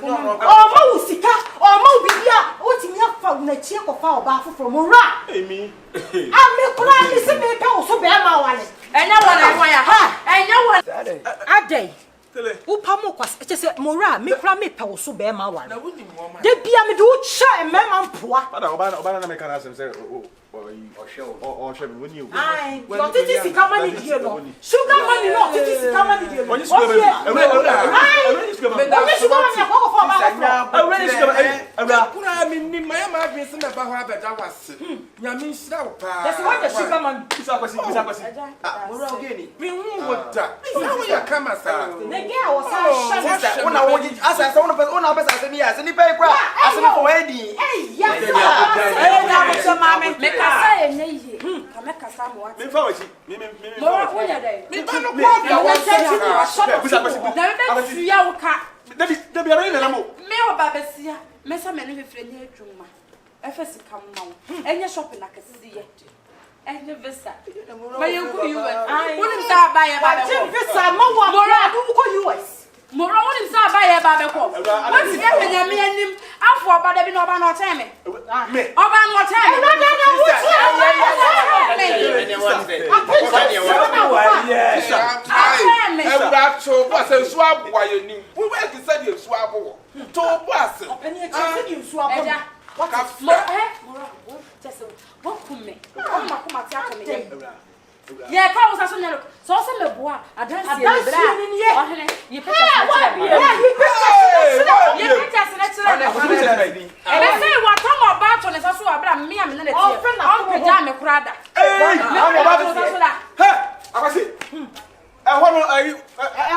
ma wo sika o ma wo bibia o ti mi afa wo na chi ko fa oba foforo mo ra emi me kura mi se me pe o so be ma wale enya wona ya ha enya wona adai wo pamo kwasi e se mo ra me kura me pe o so be ma wale de bia me do cha e me ma mpoa Pada oba na me kana asem se o hwe me woni o. ai yo titi sika mani die no sugar money no titi sika mani die no Onye sugar baby. Onye sugar money ko fo ba ko Onye sugar baby. kuna mi ni ma ya ma adwen se me ba ho abeda wase nya mi nhira wo pa that's why the sugar money Bisa kwasi. mo ra ogeni mi hu wo da sa wo ya kama sa the girl was so sister una wo asa una pesa se mi ya se ni pe kwa ase ni fo edi yes na mo so mame me kasa enye ye ka me kasa mo ati Me fa wachi. Me mo wo ya dai mi ba no kwa bia wo se Bisa kwasi. na me tuya wo ka Dabi ara ni na mo. me wo ba besia me sa me ne fefre ne adwuma efesi kam ma wo enye shopping na kesi ye enye visa ma ye ko US woni sa ba ye ba Jim visa ma wa mora du ko US moro woni sa ba ye ba be ko woni se pe nya me anim afo oba da bi na oba na otan me oba na otan me Ewura to bo se nsu aboa ye ni wo we ti se de nsu abo to bo ase any chance you su abo what moro just what kume o ma kuma ti akome ye ka wo sa so nyalo so se me boa adansi ye bra o hele ye picture se na chira ebe se wa to mo ba to ne sa so abra me a me na tie on peja me kurada me ba to sa so da Akwasi. Hono ayi.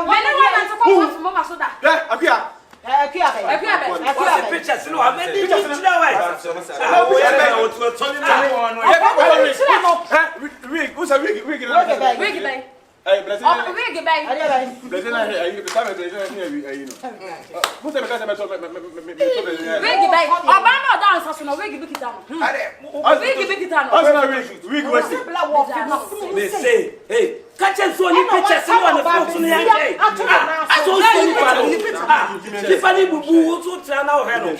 me ne wa na to ko wa mo ma so da Akua. Akua pictures no am di chira wa o ya be o to toni na Wig, who's a wig? wig bay Hey, Brazil. wig bay Brazil, ayi, the time Brazil, ayi no. Who's the person me wig bay oba na dance so no wig bi kita no wig bi kita no wig was they say hey catch and so you pictures no on the phone so ya hey so you Tiffany bubu so try now he no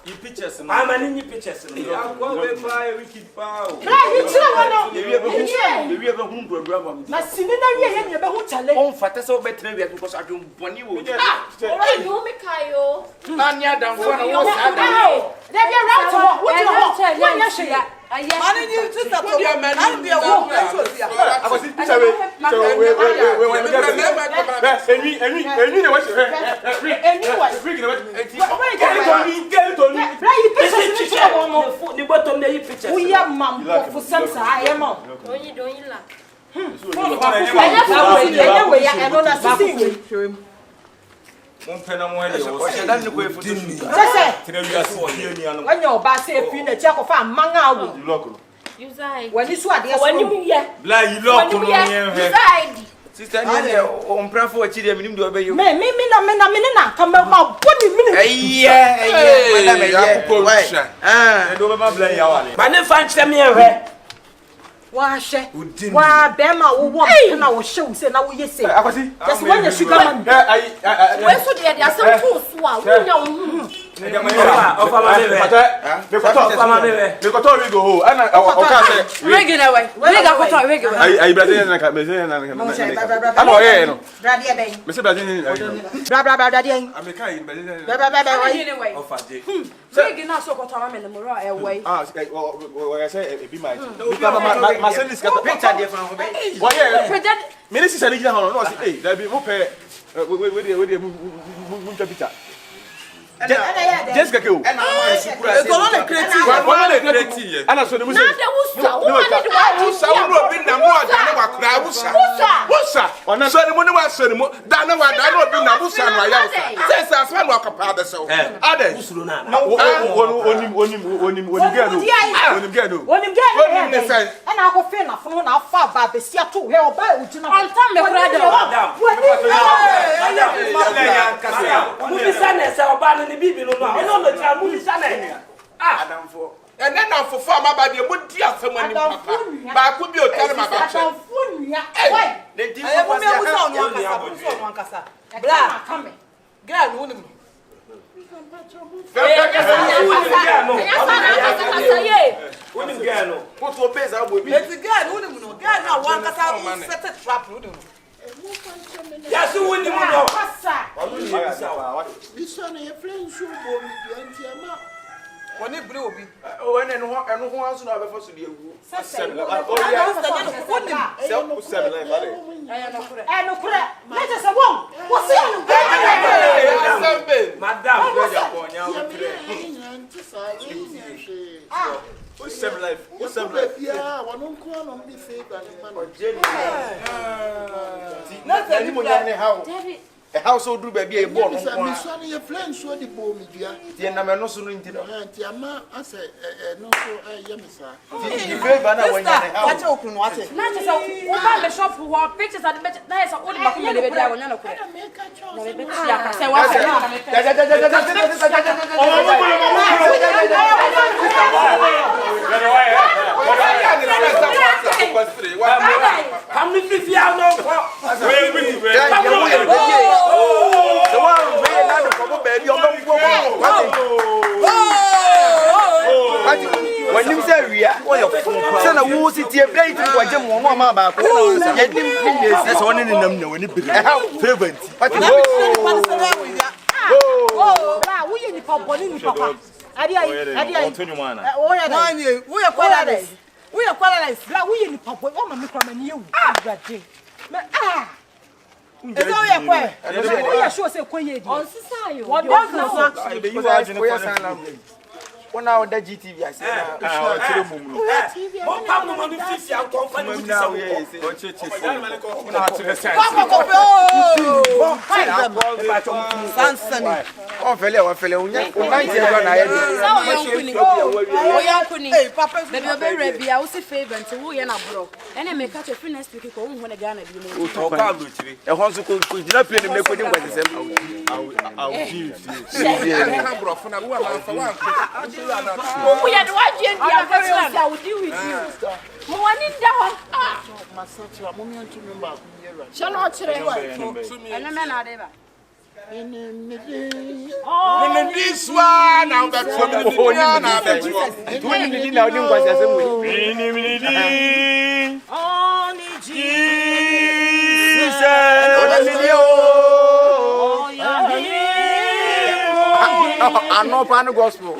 you pictures no I'm an in pictures no I go be buy wicked power you tira wono the we ever hum program na sini na wie ye be hu chale on fata so be tena wi because adwon boni wo ora you me kayo na nya dan fo na wo sa da da bi around to what you know when you share mani ni tu ta to mani dia wo so dia Akwasi picture we get eni na what wig na what get to me you picture the bottom there you pictures we are mam for some say I am don't you la anyway I don't know see mon pena mo hele o se dan ni ko e foto say tire wi ase o hie ni anu when your ba say fi na chia ko fa manga wo lock you say when you so ade so wani mu ye bla yi lock no ye he sister ni on prafo achi de minim de obeyo me na ka ma boni mini madam Yakukorusha ah do be ma bla ya wale ba ne fa nkyere me ye wa hye wa be ma wo wo na wo hye wo se na wo yese Akwasi just when you sugar man we so de asem to so a wo nya wo ofa ma bebe me koto we go ho ana o ka se wig na we wig akoto wig we ai Brazil na ana o ye no brade e ben me se Brazil ni bra brade e America in Brazil bra ofa je wig na so koto ma me no ro e we I say e be my ma send this picture de fa ho be why yeah me ni sisa ni gina ho no say eh that be mo pe we dey mu picture Jessica Kyo. It's all on the creative. One of the creative. Ana so the musa. Now the wusa. Woman need Who shall not be Namu Dana Wakra? Wusa. So the money was so the Dana Wadana be Namusa and Mayasa. Says as well, walk up the soul. Others. No, when you get and I go fail enough from our far back, the sea to hell by which you know. On time, my brother. And then I'm for farmer by the wood dear someone, but I could be a tell my back. They did one casa. Black coming. Grand woman. What will pay that would be? It's a girl, woman. Girl, now one casa set a trap. Yes, you wouldn't know. This one a friend should go with the anti-ama. When it blew me. Oh, and who wants to have a first to be a woman? Let us a womb. What's What's 7 life? What's 7 life? Yeah, one on call on the faith and man or Jenny. A household do baby a born. I'm sorry, a friend show the bomb, dear. The number so into the Anti-ama, I say, no, I am, sir. What's open? What's it? Not just a shop who are pictures at the better. That is all about the video. The one way not from baby when you say we are, send a woo city a plate to watch them one more back. That's one in them know any big fervent. oh, we in the papa. We are qualities. We are qualities. We in the papa. Oh, my microman, you. It's all your way. We are sure say Kyekyeku. On society. What does 1 hour that GTV I said. we are watching the I will deal with you. Morning down. My son, I'm going to remember. Shall not say, And a man are ever. This one now that's what the whole I know Pano Gospel.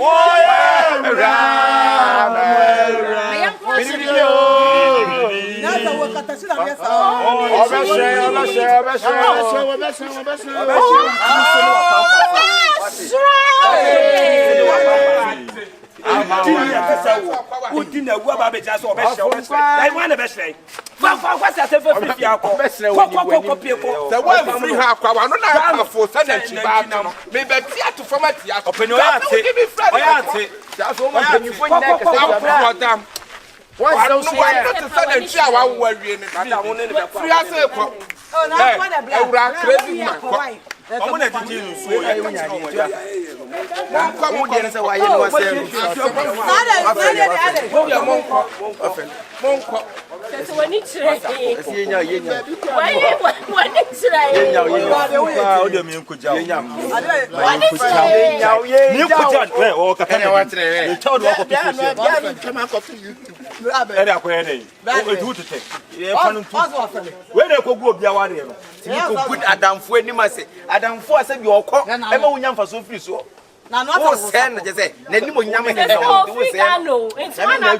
Adam for any masse. Adam for said your cock, Emma William for so free so. Now, not send, just say, Nenimo Yaman. It's one of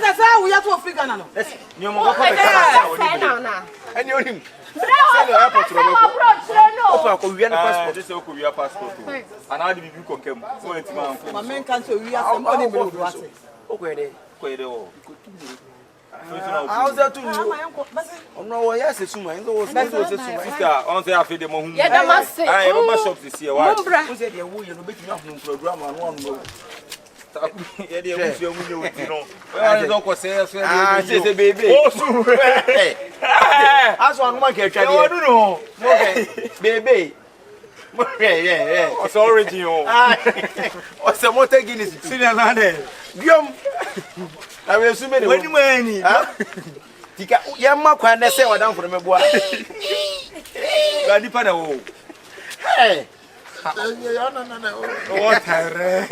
that's how we have to figure out. And you him. Send airport to Roboko. Opa ko wi na passport. This ko wi passport. And how the bibi ko kem. So enti man ko. My men can't wi asem oni me do ase. Okwede. Kwede o. How's that to you? Oh no, yes, it's suma. Ndo wo sister, on say afi de mo hu. Ya da mase. Ah, e baba shop this year. Why? Who said you wo ye no betimi ahunu program anu anu. Ya de e wusu emu ne oti no. Why don't ko say so say baby. Oh, so. Aso anu man ke twa de. I don't know. Okay. Baby. Yeah. What's origin o? What's the motor Guinness? Senior na de. Biom. I will assume it. When mani? Tika yamma kwa na se wadan for me boa. Ga nipa na wo. Hey. No. What are